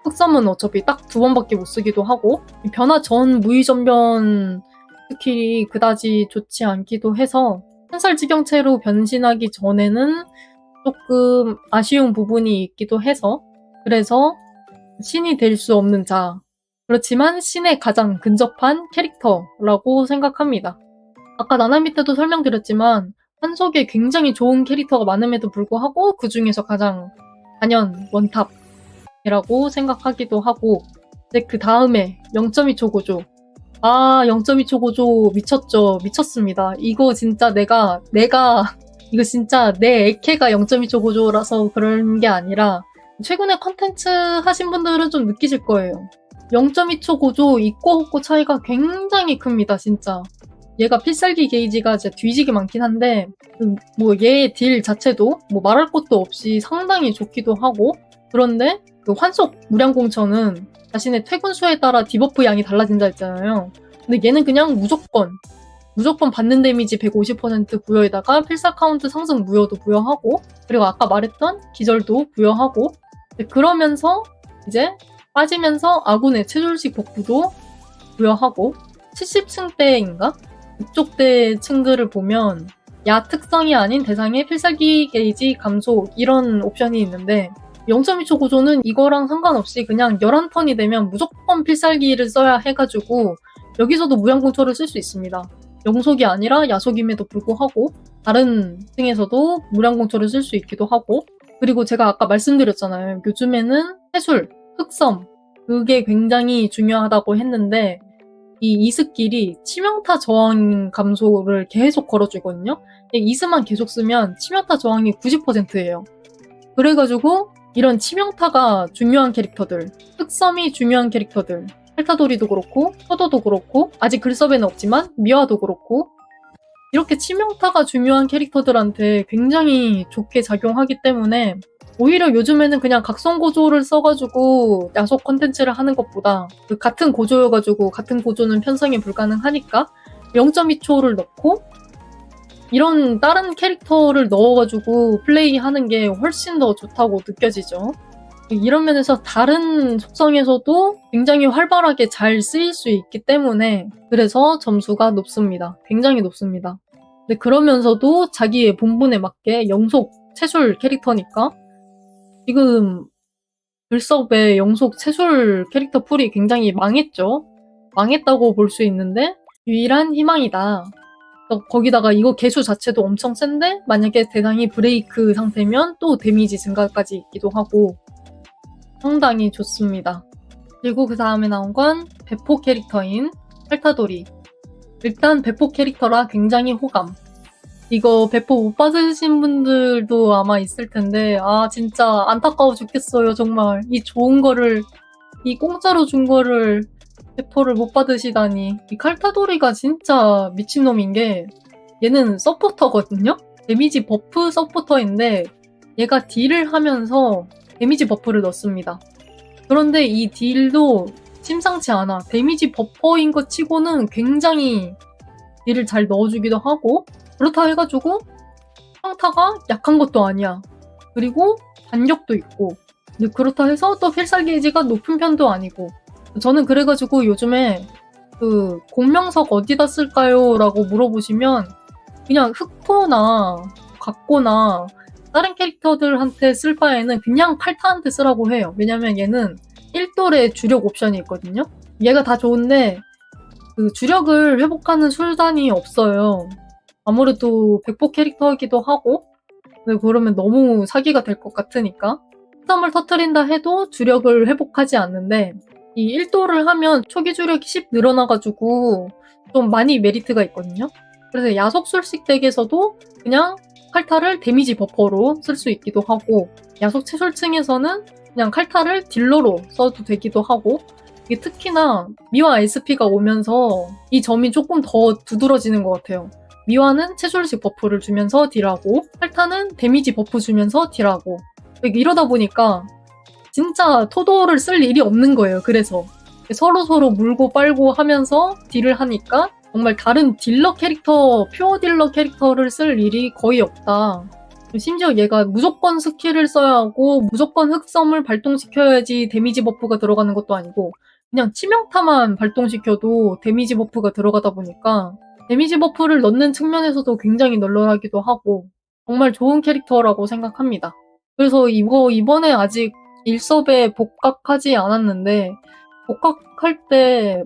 흑섬은 어차피 딱 2번밖에 못 쓰기도 하고 변화 전 무의전변 스킬이 그다지 좋지 않기도 해서 현살지경체로 변신하기 전에는 조금 아쉬운 부분이 있기도 해서 그래서 신이 될 수 없는 자. 그렇지만 신에 가장 근접한 캐릭터라고 생각합니다. 아까 나나미 때도 설명드렸지만 한속에 굉장히 좋은 캐릭터가 많음에도 불구하고 그 중에서 가장 단연 원탑이라고 생각하기도 하고 근데 그 다음에 0.2초 고조 0.2초 고조 미쳤죠. 미쳤습니다. 이거 진짜 내가 이거 진짜 내 애캐가 0.2초 고조라서 그런 게 아니라 최근에 컨텐츠 하신 분들은 좀 느끼실 거예요. 0.2초 고조 있고 없고 차이가 굉장히 큽니다. 진짜. 얘가 필살기 게이지가 진짜 뒤지게 많긴 한데 뭐 얘의 딜 자체도 뭐 말할 것도 없이 상당히 좋기도 하고 그런데 그 환속 무량공천은 자신의 퇴근 수에 따라 디버프 양이 달라진다 했잖아요. 근데 얘는 그냥 무조건 받는 데미지 150% 부여에다가 필살 카운트 상승 무여도 부여하고 그리고 아까 말했던 기절도 부여하고 그러면서 이제 빠지면서 아군의 체졸식 복구도 부여하고 70층 때인가? 이쪽 때 층들을 보면 야 특성이 아닌 대상의 필살기 게이지 감소 이런 옵션이 있는데 0.2초 고조는 이거랑 상관없이 그냥 11턴이 되면 무조건 필살기를 써야 해가지고 여기서도 무량공초를 쓸 수 있습니다. 영속이 아니라 야속임에도 불구하고 다른 층에서도 무량공초를 쓸 수 있기도 하고 그리고 제가 아까 말씀드렸잖아요. 요즘에는 해술, 흑섬 그게 굉장히 중요하다고 했는데 이 스킬이 치명타 저항 감소를 계속 걸어주거든요. 이스만 계속 쓰면 치명타 저항이 90%예요. 그래가지고 이런 치명타가 중요한 캐릭터들, 흑섬이 중요한 캐릭터들, 헬타도리도 그렇고 서도도 그렇고 아직 글섭에는 없지만 미화도 그렇고 이렇게 치명타가 중요한 캐릭터들한테 굉장히 좋게 작용하기 때문에 오히려 요즘에는 그냥 각성 고조를 써가지고 야속 컨텐츠를 하는 것보다 그 같은 고조여가지고 같은 고조는 편성이 불가능하니까 0.2초를 넣고 이런 다른 캐릭터를 넣어가지고 플레이하는 게 훨씬 더 좋다고 느껴지죠. 이런 면에서 다른 속성에서도 굉장히 활발하게 잘 쓰일 수 있기 때문에 그래서 점수가 높습니다. 굉장히 높습니다. 근데 그러면서도 자기의 본분에 맞게 영속 채술 캐릭터니까 지금 글섭의 영속 채술 캐릭터 풀이 굉장히 망했죠. 망했다고 볼 수 있는데 유일한 희망이다. 거기다가 이거 개수 자체도 엄청 센데 만약에 대상이 브레이크 상태면 또 데미지 증가까지 있기도 하고 상당히 좋습니다. 그리고 그 다음에 나온 건 배포 캐릭터인 헬타도리. 일단 배포 캐릭터라 굉장히 호감. 이거 배포 못 받으신 분들도 아마 있을 텐데 진짜 안타까워 죽겠어요. 정말 이 좋은 거를 이 공짜로 준 거를 배포를 못 받으시다니. 이 칼타도리가 진짜 미친놈인 게 얘는 서포터거든요? 데미지 버프 서포터인데 얘가 딜을 하면서 데미지 버프를 넣습니다. 그런데 이 딜도 심상치 않아. 데미지 버퍼인 것 치고는 굉장히 딜을 잘 넣어주기도 하고, 그렇다 해가지고 평타가 약한 것도 아니야. 그리고 반격도 있고, 근데 그렇다 해서 또 필살 게이지가 높은 편도 아니고. 저는 그래가지고 요즘에 그 공명석 어디다 쓸까요? 라고 물어보시면 그냥 흑토나 각고나 다른 캐릭터들한테 쓸 바에는 그냥 칼타한테 쓰라고 해요. 왜냐면 얘는 1돌의 주력 옵션이 있거든요. 얘가 다 좋은데 그 주력을 회복하는 수단이 없어요. 아무래도 백보 캐릭터이기도 하고, 근데 그러면 너무 사기가 될 것 같으니까 흑점을 터트린다 해도 주력을 회복하지 않는데, 이 1도를 하면 초기 주력이 10 늘어나가지고 좀 많이 메리트가 있거든요. 그래서 야속술식 덱에서도 그냥 칼타를 데미지 버퍼로 쓸 수 있기도 하고, 야속 채술층에서는 그냥 칼타를 딜러로 써도 되기도 하고, 이게 특히나 미와 SP가 오면서 이 점이 조금 더 두드러지는 것 같아요. 미와는 채술식 버프를 주면서 딜하고, 칼타는 데미지 버프 주면서 딜하고, 이러다 보니까 진짜 토도를 쓸 일이 없는 거예요. 그래서 서로 물고 빨고 하면서 딜을 하니까 정말 다른 딜러 캐릭터, 퓨어 딜러 캐릭터를 쓸 일이 거의 없다. 심지어 얘가 무조건 스킬을 써야 하고 무조건 흑섬을 발동시켜야지 데미지 버프가 들어가는 것도 아니고, 그냥 치명타만 발동시켜도 데미지 버프가 들어가다 보니까 데미지 버프를 넣는 측면에서도 굉장히 널널하기도 하고 정말 좋은 캐릭터라고 생각합니다. 그래서 이번에 아직 일섭에 복각하지 않았는데, 복각할 때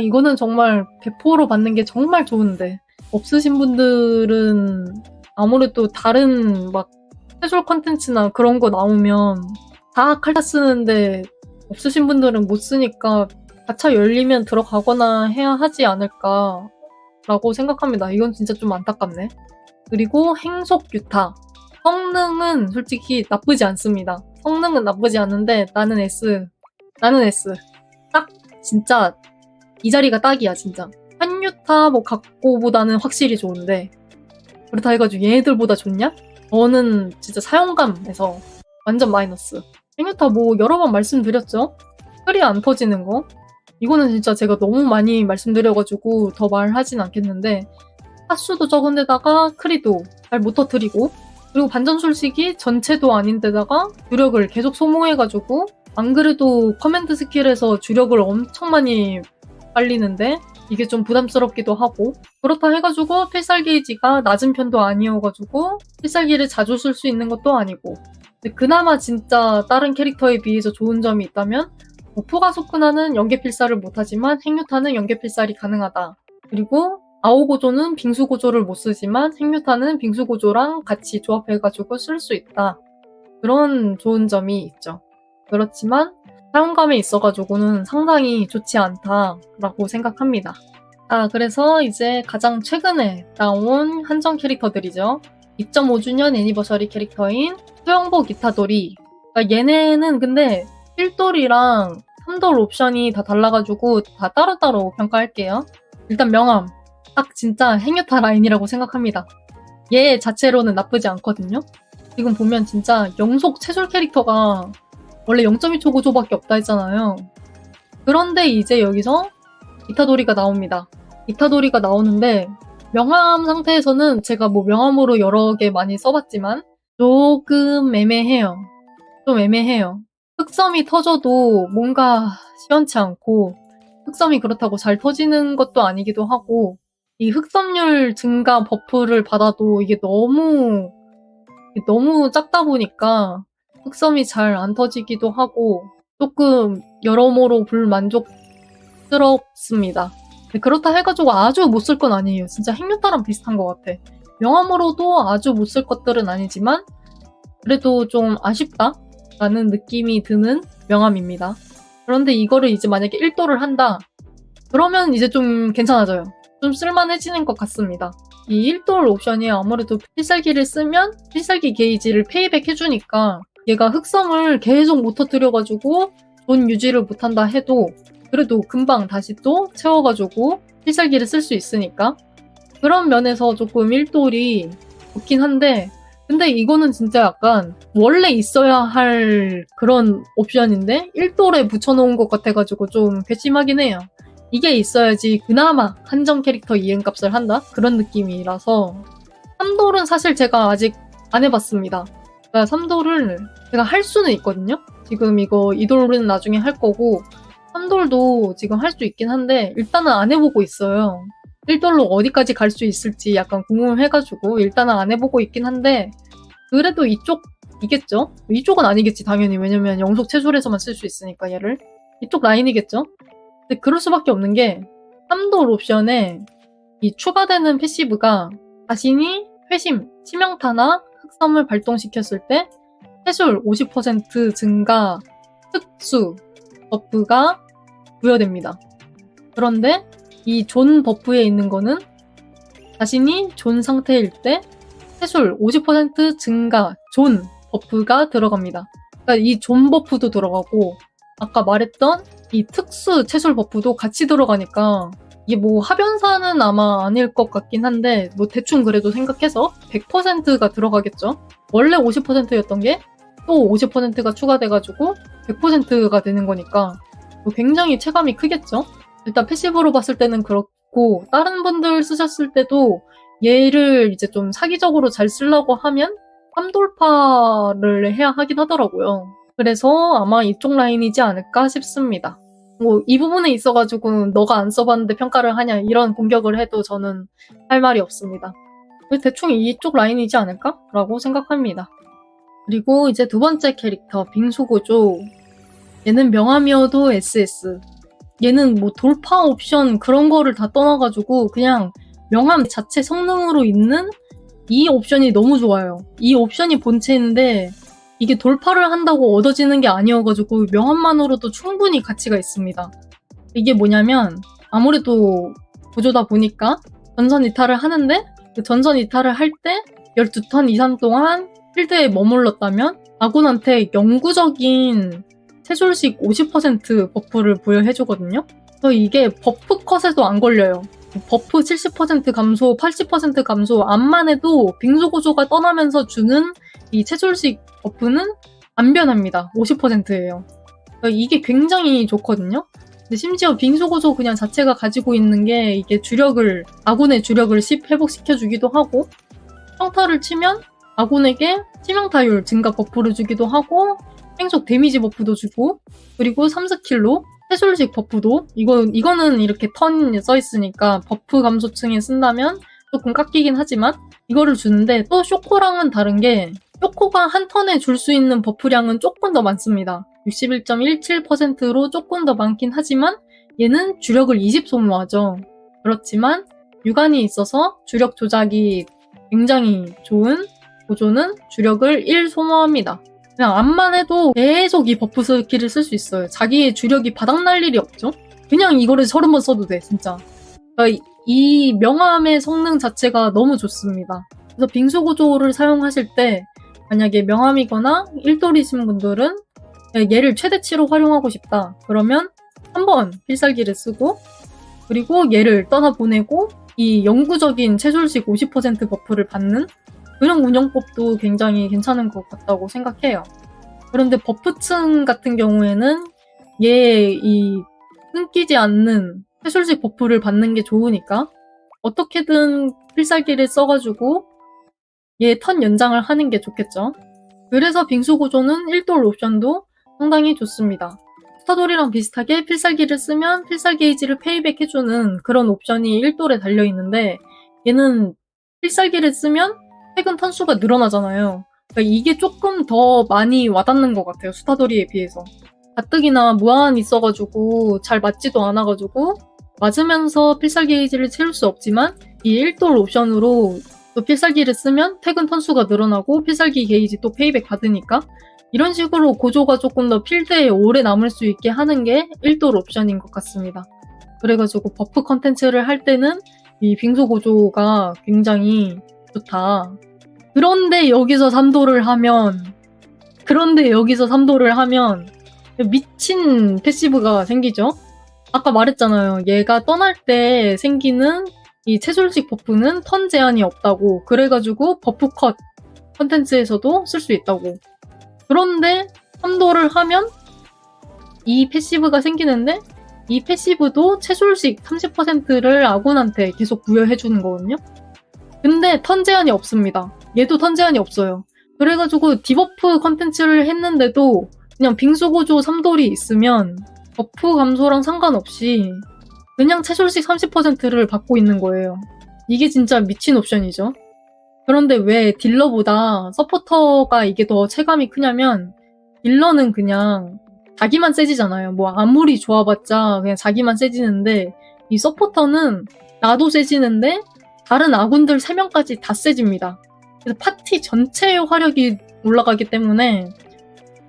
이거는 정말 배포로 받는 게 정말 좋은데, 없으신 분들은 아무래도 다른 막 캐주얼 컨텐츠나 그런 거 나오면 다 칼타 쓰는데 없으신 분들은 못 쓰니까 가차 열리면 들어가거나 해야 하지 않을까라고 생각합니다. 이건 진짜 좀 안타깝네. 그리고 행속 유타. 성능은 솔직히 나쁘지 않습니다. 성능은 나쁘지 않은데 나는 S. 딱 진짜 이 자리가 딱이야 진짜. 한유타 뭐 각고보다는 확실히 좋은데, 그렇다 해가지고 얘네들보다 좋냐? 저는 진짜 사용감에서 완전 마이너스. 한유타 뭐 여러 번 말씀드렸죠? 틀이 안 터지는 거. 이거는 진짜 제가 너무 많이 말씀드려가지고 더 말하진 않겠는데, 타수도 적은데다가 크리도 잘 못 터뜨리고, 그리고 반전술식이 전체도 아닌데다가 주력을 계속 소모해가지고, 안 그래도 커맨드 스킬에서 주력을 엄청 많이 빨리는데 이게 좀 부담스럽기도 하고, 그렇다 해가지고 필살 게이지가 낮은 편도 아니어가지고 필살기를 자주 쓸 수 있는 것도 아니고, 근데 그나마 진짜 다른 캐릭터에 비해서 좋은 점이 있다면 푸가소쿠나는 연계필살을 못하지만 행유타는 연계필살이 가능하다. 그리고 아오고조는 빙수고조를 못 쓰지만 행유타는 빙수고조랑 같이 조합해가지고 쓸 수 있다. 그런 좋은 점이 있죠. 그렇지만 사용감에 있어가지고는 상당히 좋지 않다라고 생각합니다. 그래서 이제 가장 최근에 나온 한정 캐릭터들이죠. 2.5주년 애니버서리 캐릭터인 수영복 이타도리. 그러니까 얘네는 근데 1돌이랑 3돌 옵션이 다 달라가지고 다 따로따로 평가할게요. 일단 명함. 딱 진짜 행유타 라인이라고 생각합니다. 얘 자체로는 나쁘지 않거든요. 지금 보면 진짜 영속 채술 캐릭터가 원래 0.2초 고조밖에 없다 했잖아요. 그런데 이제 여기서 이타도리가 나옵니다. 이타도리가 나오는데 명함 상태에서는 제가 뭐 명함으로 여러 개 많이 써봤지만 조금 애매해요. 좀 애매해요. 흑섬이 터져도 뭔가 시원치 않고, 흑섬이 그렇다고 잘 터지는 것도 아니기도 하고, 이 흑섬률 증가 버프를 받아도 이게 너무 작다 보니까 흑섬이 잘 안 터지기도 하고 조금 여러모로 불만족스럽습니다. 그렇다 해가지고 아주 못 쓸 건 아니에요. 진짜 행유타랑 비슷한 것 같아. 명함으로도 아주 못 쓸 것들은 아니지만 그래도 좀 아쉽다라는 느낌이 드는 명함입니다. 그런데 이거를 이제 만약에 1도를 한다, 그러면 이제 좀 괜찮아져요. 좀 쓸만해지는 것 같습니다. 이 1돌 옵션이 아무래도 필살기를 쓰면 필살기 게이지를 페이백 해주니까 얘가 흑섬을 계속 못 터뜨려가지고 돈 유지를 못한다 해도 그래도 금방 다시 또 채워가지고 필살기를 쓸 수 있으니까, 그런 면에서 조금 1돌이 좋긴 한데, 근데 이거는 진짜 약간 원래 있어야 할 그런 옵션인데 1돌에 붙여놓은 것 같아가지고 좀 괘씸하긴 해요. 이게 있어야지 그나마 한정 캐릭터 이행값을 한다? 그런 느낌이라서 3돌은 사실 제가 아직 안 해봤습니다. 그러니까 3돌을 제가 할 수는 있거든요? 지금 이거 2돌은 나중에 할 거고 3돌도 지금 할 수 있긴 한데 일단은 안 해보고 있어요. 1돌로 어디까지 갈 수 있을지 약간 궁금해가지고 일단은 안 해보고 있긴 한데 그래도 이쪽이겠죠? 이쪽은 아니겠지 당연히. 왜냐면 영속 체술에서만 쓸 수 있으니까 얘를. 이쪽 라인이겠죠? 근데 그럴 수밖에 없는 게 3돌 옵션에 이 추가되는 패시브가 자신이 회심, 치명타나 흑섬을 발동시켰을 때 해술 50% 증가 특수 버프가 부여됩니다. 그런데 이 존 버프에 있는 거는 자신이 존 상태일 때 해술 50% 증가 존 버프가 들어갑니다. 그러니까 이 존 버프도 들어가고 아까 말했던 이 특수 채술 버프도 같이 들어가니까 이게 뭐 하변사는 아마 아닐 것 같긴 한데 뭐 대충 그래도 생각해서 100%가 들어가겠죠. 원래 50%였던 게 또 50%가 추가돼가지고 100%가 되는 거니까 뭐 굉장히 체감이 크겠죠. 일단 패시브로 봤을 때는 그렇고 다른 분들 쓰셨을 때도 얘를 이제 좀 사기적으로 잘 쓰려고 하면 3돌파를 해야 하긴 하더라고요. 그래서 아마 이쪽 라인이지 않을까 싶습니다. 뭐 이 부분에 있어가지고 너가 안 써봤는데 평가를 하냐 이런 공격을 해도 저는 할 말이 없습니다. 대충 이쪽 라인이지 않을까? 라고 생각합니다. 그리고 이제 두 번째 캐릭터 빙수고조. 얘는 명함이어도 SS. 얘는 뭐 돌파 옵션 그런 거를 다 떠나가지고 그냥 명함 자체 성능으로 있는 이 옵션이 너무 좋아요. 이 옵션이 본체인데 이게 돌파를 한다고 얻어지는 게 아니어가지고 명함만으로도 충분히 가치가 있습니다. 이게 뭐냐면 아무래도 구조다 보니까 전선 이탈을 하는데 그 전선 이탈을 할 때 12턴 이상 동안 필드에 머물렀다면 아군한테 영구적인 체술식 50% 버프를 부여해주거든요. 그래서 이게 버프 컷에도 안 걸려요. 버프 70% 감소, 80% 감소 암만 해도 빙수구조가 떠나면서 주는 이 체술식 버프는 안 변합니다. 50%예요. 그러니까 이게 굉장히 좋거든요. 근데 심지어 빙수구조 그냥 자체가 가지고 있는 게 이게 주력을 아군의 주력을 10 회복시켜주기도 하고 평타를 치면 아군에게 치명타율 증가 버프를 주기도 하고 행속 데미지 버프도 주고 그리고 3스킬로 해술식 버프도 이거는 이렇게 턴 써있으니까 버프 감소층에 쓴다면 조금 깎이긴 하지만 이거를 주는데 또 쇼코랑은 다른 게 쇼코가 한 턴에 줄 수 있는 버프량은 조금 더 많습니다. 61.17%로 조금 더 많긴 하지만 얘는 주력을 20 소모하죠. 그렇지만 유관이 있어서 주력 조작이 굉장히 좋은 고조는 주력을 1 소모합니다. 그냥 암만 해도 계속 이 버프 스킬을 쓸 수 있어요. 자기의 주력이 바닥날 일이 없죠? 그냥 이거를 30번 써도 돼, 진짜. 그러니까 이 명함의 성능 자체가 너무 좋습니다. 그래서 빙수 구조를 사용하실 때 만약에 명함이거나 1돌이신 분들은 얘를 최대치로 활용하고 싶다. 그러면 한번 필살기를 쓰고 그리고 얘를 떠나보내고 이 영구적인 채술식 50% 버프를 받는 그런 운영법도 굉장히 괜찮은 것 같다고 생각해요. 그런데 버프층 같은 경우에는 얘 이 끊기지 않는 채술식 버프를 받는 게 좋으니까 어떻게든 필살기를 써가지고 얘 턴 연장을 하는 게 좋겠죠. 그래서 빙수구조는 1돌 옵션도 상당히 좋습니다. 스타돌이랑 비슷하게 필살기를 쓰면 필살 게이지를 페이백 해주는 그런 옵션이 1돌에 달려있는데 얘는 필살기를 쓰면 퇴근 턴수가 늘어나잖아요. 그러니까 이게 조금 더 많이 와닿는 것 같아요. 스타돌이에 비해서. 가뜩이나 무한 있어가지고 잘 맞지도 않아가지고 맞으면서 필살 게이지를 채울 수 없지만 이 1돌 옵션으로 또 필살기를 쓰면 퇴근 턴수가 늘어나고 필살기 게이지 또 페이백 받으니까 이런 식으로 고조가 조금 더 필드에 오래 남을 수 있게 하는 게 1돌 옵션인 것 같습니다. 그래가지고 버프 컨텐츠를 할 때는 이 빙수 고조가 굉장히 좋다. 그런데 여기서 3돌을 하면 미친 패시브가 생기죠? 아까 말했잖아요. 얘가 떠날 때 생기는 이 채술식 버프는 턴 제한이 없다고. 그래가지고 버프 컷 컨텐츠에서도 쓸 수 있다고. 그런데 3도를 하면 이 패시브가 생기는데 이 패시브도 채술식 30%를 아군한테 계속 부여해주는 거거든요. 근데 턴 제한이 없습니다. 얘도 턴 제한이 없어요. 그래가지고 디버프 컨텐츠를 했는데도 그냥 빙수구조 3돌이 있으면 버프 감소랑 상관없이 그냥 채술식 30%를 받고 있는 거예요. 이게 진짜 미친 옵션이죠. 그런데 왜 딜러보다 서포터가 이게 더 체감이 크냐면 딜러는 그냥 자기만 세지잖아요. 뭐 아무리 좋아봤자 그냥 자기만 세지는데 이 서포터는 나도 세지는데 다른 아군들 3명까지 다 세집니다. 그래서 파티 전체의 화력이 올라가기 때문에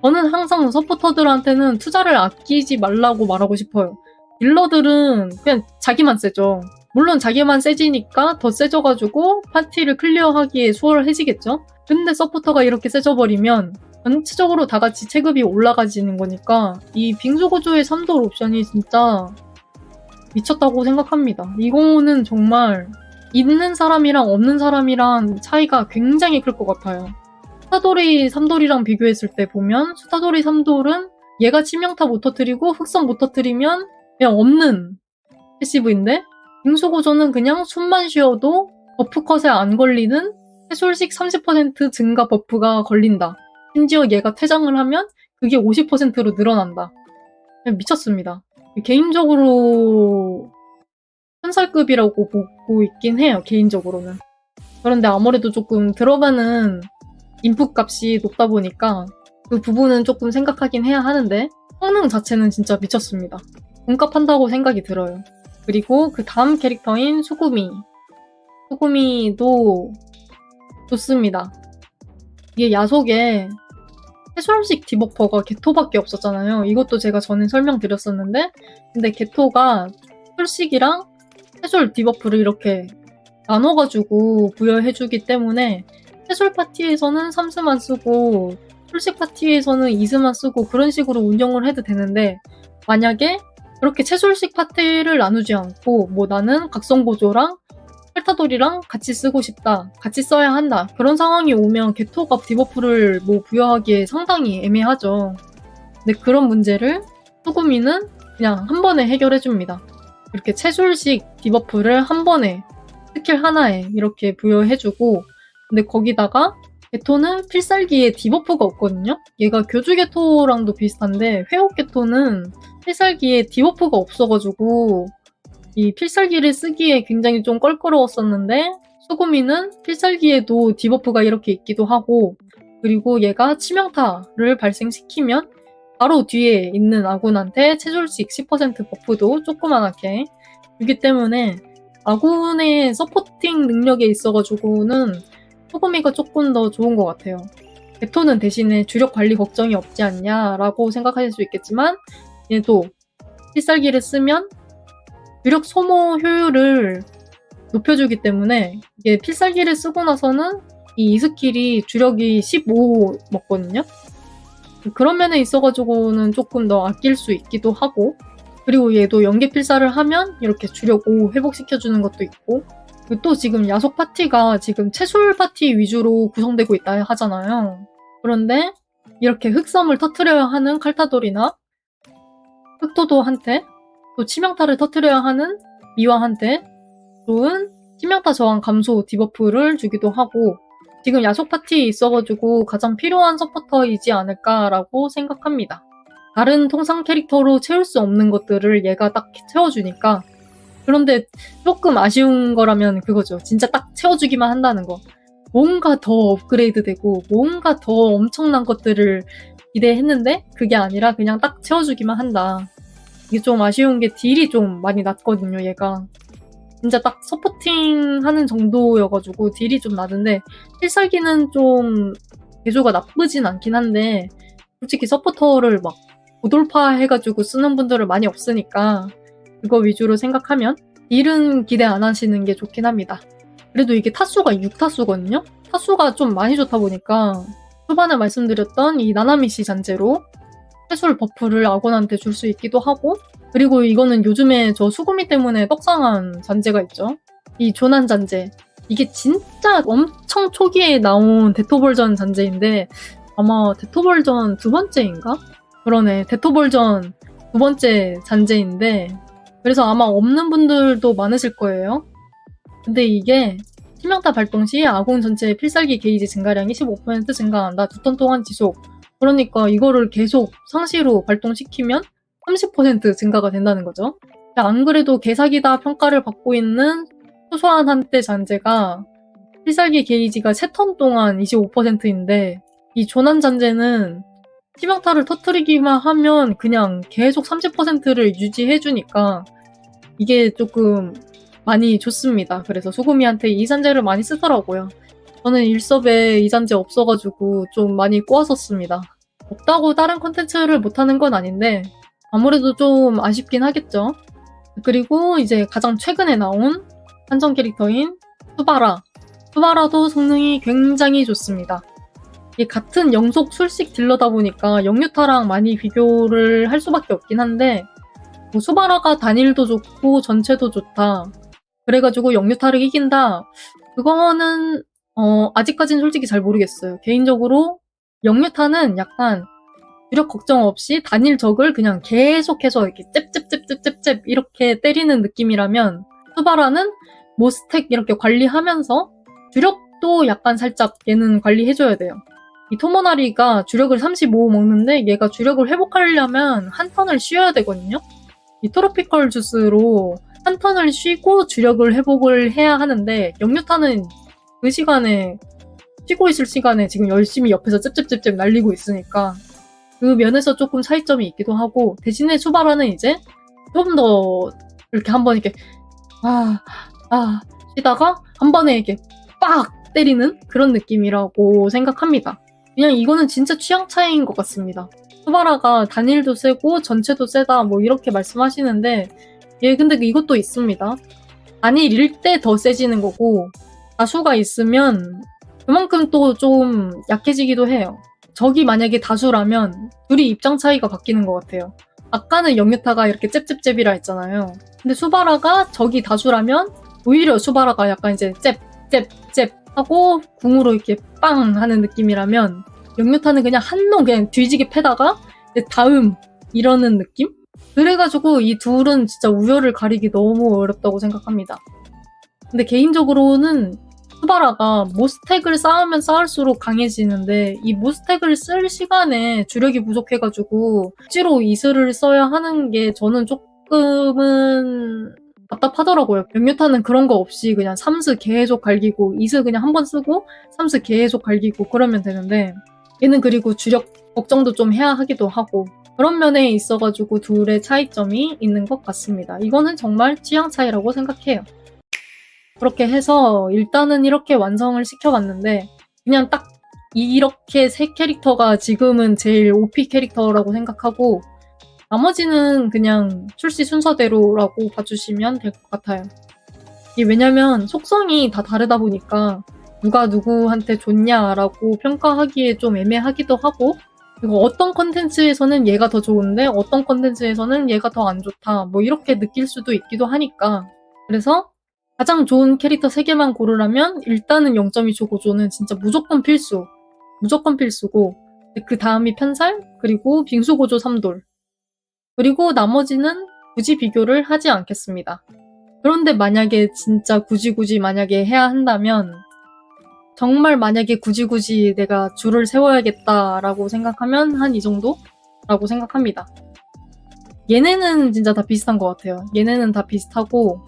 저는 항상 서포터들한테는 투자를 아끼지 말라고 말하고 싶어요. 딜러들은 그냥 자기만 세죠. 물론 자기만 세지니까 더 세져가지고 파티를 클리어하기에 수월해지겠죠? 근데 서포터가 이렇게 세져버리면 전체적으로 다 같이 체급이 올라가지는 거니까 이 빙수구조의 3돌 옵션이 진짜 미쳤다고 생각합니다. 이거는 정말 있는 사람이랑 없는 사람이랑 차이가 굉장히 클 것 같아요. 수타돌이 3돌이랑 비교했을 때 보면 수타돌이 3돌은 얘가 치명타 못 터뜨리고 흑성 못 터뜨리면 그냥 없는 패시브인데 빙수구조는 그냥 숨만 쉬어도 버프컷에 안 걸리는 해솔식 30% 증가 버프가 걸린다. 심지어 얘가 퇴장을 하면 그게 50%로 늘어난다. 미쳤습니다. 개인적으로 현살급이라고 보고 있긴 해요. 개인적으로는. 그런데 아무래도 조금 들어가는 인풋 값이 높다 보니까 그 부분은 조금 생각하긴 해야 하는데 성능 자체는 진짜 미쳤습니다. 돈값한다고 생각이 들어요. 그리고 그 다음 캐릭터인 수구미. 수구미도 좋습니다. 이게 야속에 해솔식 디버퍼가 개토밖에 없었잖아요. 이것도 제가 전에 설명드렸었는데 근데 개토가 솔식이랑 해솔 디버프를 이렇게 나눠가지고 부여해주기 때문에 해솔 파티에서는 3스만 쓰고 솔식 파티에서는 2스만 쓰고 그런 식으로 운영을 해도 되는데 만약에 그렇게 채솔식 파티를 나누지 않고 뭐 나는 각성보조랑 펠타돌이랑 같이 쓰고 싶다. 같이 써야 한다. 그런 상황이 오면 개토가 디버프를 뭐 부여하기에 상당히 애매하죠. 근데 그런 문제를 수구미는 그냥 한 번에 해결해줍니다. 이렇게 채술식 디버프를 한 번에 스킬 하나에 이렇게 부여해주고 근데 거기다가 개토는 필살기에 디버프가 없거든요? 얘가 교주 개토랑도 비슷한데 회옥 개토는 필살기에 디버프가 없어가지고 이 필살기를 쓰기에 굉장히 좀 껄끄러웠었는데 수구미는 필살기에도 디버프가 이렇게 있기도 하고 그리고 얘가 치명타를 발생시키면 바로 뒤에 있는 아군한테 채술식 10% 버프도 조그만하게 주기 때문에 아군의 서포팅 능력에 있어가지고는 수구미가 조금 더 좋은 것 같아요. 개토는 대신에 주력 관리 걱정이 없지 않냐라고 생각하실 수 있겠지만 얘도 필살기를 쓰면 주력 소모 효율을 높여주기 때문에 이게 필살기를 쓰고 나서는 이 스킬이 주력이 15 먹거든요. 그런 면에 있어가지고는 조금 더 아낄 수 있기도 하고 그리고 얘도 연계 필사를 하면 이렇게 주력 5 회복시켜주는 것도 있고 그리고 또 지금 야속 파티가 지금 채술 파티 위주로 구성되고 있다 하잖아요. 그런데 이렇게 흑섬을 터트려야 하는 칼타돌이나 흑토도한테 또 치명타를 터트려야 하는 미와한테 좋은 치명타 저항 감소 디버프를 주기도 하고 지금 야속 파티에 있어가지고 가장 필요한 서포터이지 않을까라고 생각합니다. 다른 통상 캐릭터로 채울 수 없는 것들을 얘가 딱 채워주니까 그런데 조금 아쉬운 거라면 그거죠. 진짜 딱 채워주기만 한다는 거. 뭔가 더 업그레이드 되고 뭔가 더 엄청난 것들을 기대했는데 그게 아니라 그냥 딱 채워주기만 한다. 이게 좀 아쉬운 게 딜이 좀 많이 낮거든요, 얘가. 진짜 딱 서포팅 하는 정도여가지고 딜이 좀 낮은데 필살기는 좀 개조가 나쁘진 않긴 한데 솔직히 서포터를 막 고돌파 해가지고 쓰는 분들은 많이 없으니까 그거 위주로 생각하면 딜은 기대 안 하시는 게 좋긴 합니다. 그래도 이게 타수가 6타수거든요? 타수가 좀 많이 좋다 보니까 초반에 말씀드렸던 이 나나미시 잔재로 해술 버프를 아곤한테 줄 수 있기도 하고 그리고 이거는 요즘에 저 수구미 때문에 떡상한 잔재가 있죠. 이 조난 잔재. 이게 진짜 엄청 초기에 나온 데토벌전 잔재인데 아마 데토벌전 두 번째인가? 그러네. 데토벌전 두 번째 잔재인데 그래서 아마 없는 분들도 많으실 거예요. 근데 이게 치명타 발동 시 아군 전체의 필살기 게이지 증가량이 15% 증가한다. 2턴 동안 지속. 그러니까 이거를 계속 상시로 발동시키면 30% 증가가 된다는 거죠. 안 그래도 개사기다 평가를 받고 있는 소소한 한때 잔재가 필살기 게이지가 3턴 동안 25%인데 이 조난 잔재는 치명타를 터뜨리기만 하면 그냥 계속 30%를 유지해주니까 이게 조금 많이 좋습니다. 그래서 소금이한테 이 잔재를 많이 쓰더라고요. 저는 일섭에 이 잔재 없어가지고 좀 많이 꼬았었습니다. 없다고 다른 컨텐츠를 못하는 건 아닌데 아무래도 좀 아쉽긴 하겠죠. 그리고 이제 가장 최근에 나온 한정 캐릭터인 수바라. 수바라도 성능이 굉장히 좋습니다. 이게 같은 영속 술식 딜러다 보니까 영유타랑 많이 비교를 할 수밖에 없긴 한데 뭐 수바라가 단일도 좋고 전체도 좋다. 그래가지고 영유타를 이긴다. 그거는 아직까지는 솔직히 잘 모르겠어요. 개인적으로 영유타는 약간 주력 걱정 없이 단일 적을 그냥 계속해서 이렇게 잽잽잽잽잽잽 이렇게 때리는 느낌이라면 수바라는 모스택 이렇게 관리하면서 주력도 약간 살짝 얘는 관리해줘야 돼요. 이 토모나리가 주력을 35 먹는데 얘가 주력을 회복하려면 한 턴을 쉬어야 되거든요. 이 트로피컬 주스로 한 턴을 쉬고 주력을 회복을 해야 하는데 영유타는 그 시간에 쉬고 있을 시간에 지금 열심히 옆에서 찝찝찝찝 날리고 있으니까 그 면에서 조금 차이점이 있기도 하고 대신에 수바라는 이제 좀 더 이렇게 한번 이렇게 쉬다가 한 번에 이렇게 빡 때리는 그런 느낌이라고 생각합니다. 그냥 이거는 진짜 취향 차이인 것 같습니다. 수바라가 단일도 세고 전체도 세다 뭐 이렇게 말씀하시는데 근데 이것도 있습니다. 단일일 때 더 세지는 거고 다수가 있으면 그만큼 또 좀 약해지기도 해요. 적이 만약에 다수라면 둘이 입장 차이가 바뀌는 것 같아요. 아까는 영유타가 이렇게 잽잽잽이라 했잖아요. 근데 수바라가 적이 다수라면 오히려 수바라가 약간 이제 잽잽잽 하고 궁으로 이렇게 빵 하는 느낌이라면 영유타는 그냥 한놈 그냥 뒤지게 패다가 다음 이러는 느낌? 그래가지고 이 둘은 진짜 우열을 가리기 너무 어렵다고 생각합니다. 근데 개인적으로는 수바라가 모스택을 쌓으면 쌓을수록 강해지는데 이 모스택을 쓸 시간에 주력이 부족해가지고 억지로 이슬을 써야 하는 게 저는 조금은 답답하더라고요. 영유타는 그런 거 없이 그냥 삼스 계속 갈기고 이슬 그냥 한 번 쓰고 삼스 계속 갈기고 그러면 되는데 얘는 그리고 주력 걱정도 좀 해야 하기도 하고 그런 면에 있어가지고 둘의 차이점이 있는 것 같습니다. 이거는 정말 취향 차이라고 생각해요. 그렇게 해서 일단은 이렇게 완성을 시켜봤는데 그냥 딱 이렇게 세 캐릭터가 지금은 제일 OP 캐릭터라고 생각하고 나머지는 그냥 출시 순서대로라고 봐주시면 될 것 같아요. 이게 왜냐면 속성이 다 다르다 보니까 누가 누구한테 좋냐라고 평가하기에 좀 애매하기도 하고 그리고 어떤 컨텐츠에서는 얘가 더 좋은데 어떤 컨텐츠에서는 얘가 더 안 좋다 뭐 이렇게 느낄 수도 있기도 하니까 그래서 가장 좋은 캐릭터 3개만 고르라면 일단은 0.2초 고조는 진짜 무조건 필수. 무조건 필수고 그 다음이 편살, 그리고 빙수 고조 3돌. 그리고 나머지는 굳이 비교를 하지 않겠습니다. 그런데 만약에 진짜 굳이 만약에 해야 한다면 정말 만약에 굳이 내가 줄을 세워야겠다라고 생각하면 한 이 정도라고 생각합니다. 얘네는 진짜 다 비슷한 것 같아요. 얘네는 다 비슷하고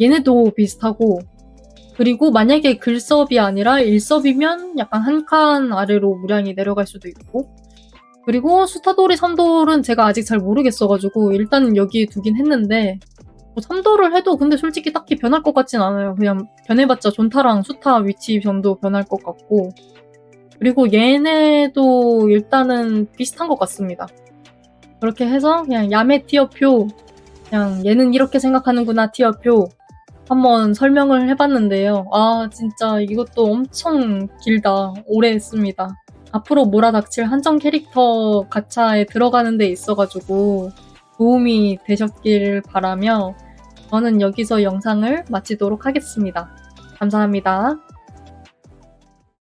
얘네도 비슷하고 그리고 만약에 글섭이 아니라 일섭이면 약간 한 칸 아래로 무량이 내려갈 수도 있고 그리고 수타돌이 3돌은 제가 아직 잘 모르겠어가지고 일단은 여기에 두긴 했는데 뭐 3돌을 해도 근데 솔직히 딱히 변할 것 같진 않아요. 그냥 변해봤자 존타랑 수타 위치 변도 변할 것 같고 그리고 얘네도 일단은 비슷한 것 같습니다. 그렇게 해서 그냥 야매 티어표 그냥 얘는 이렇게 생각하는구나 티어표 한번 설명을 해봤는데요. 진짜 이것도 엄청 길다. 오래 했습니다. 앞으로 몰아닥칠 한정 캐릭터 가차에 들어가는 데 있어가지고 도움이 되셨길 바라며 저는 여기서 영상을 마치도록 하겠습니다. 감사합니다.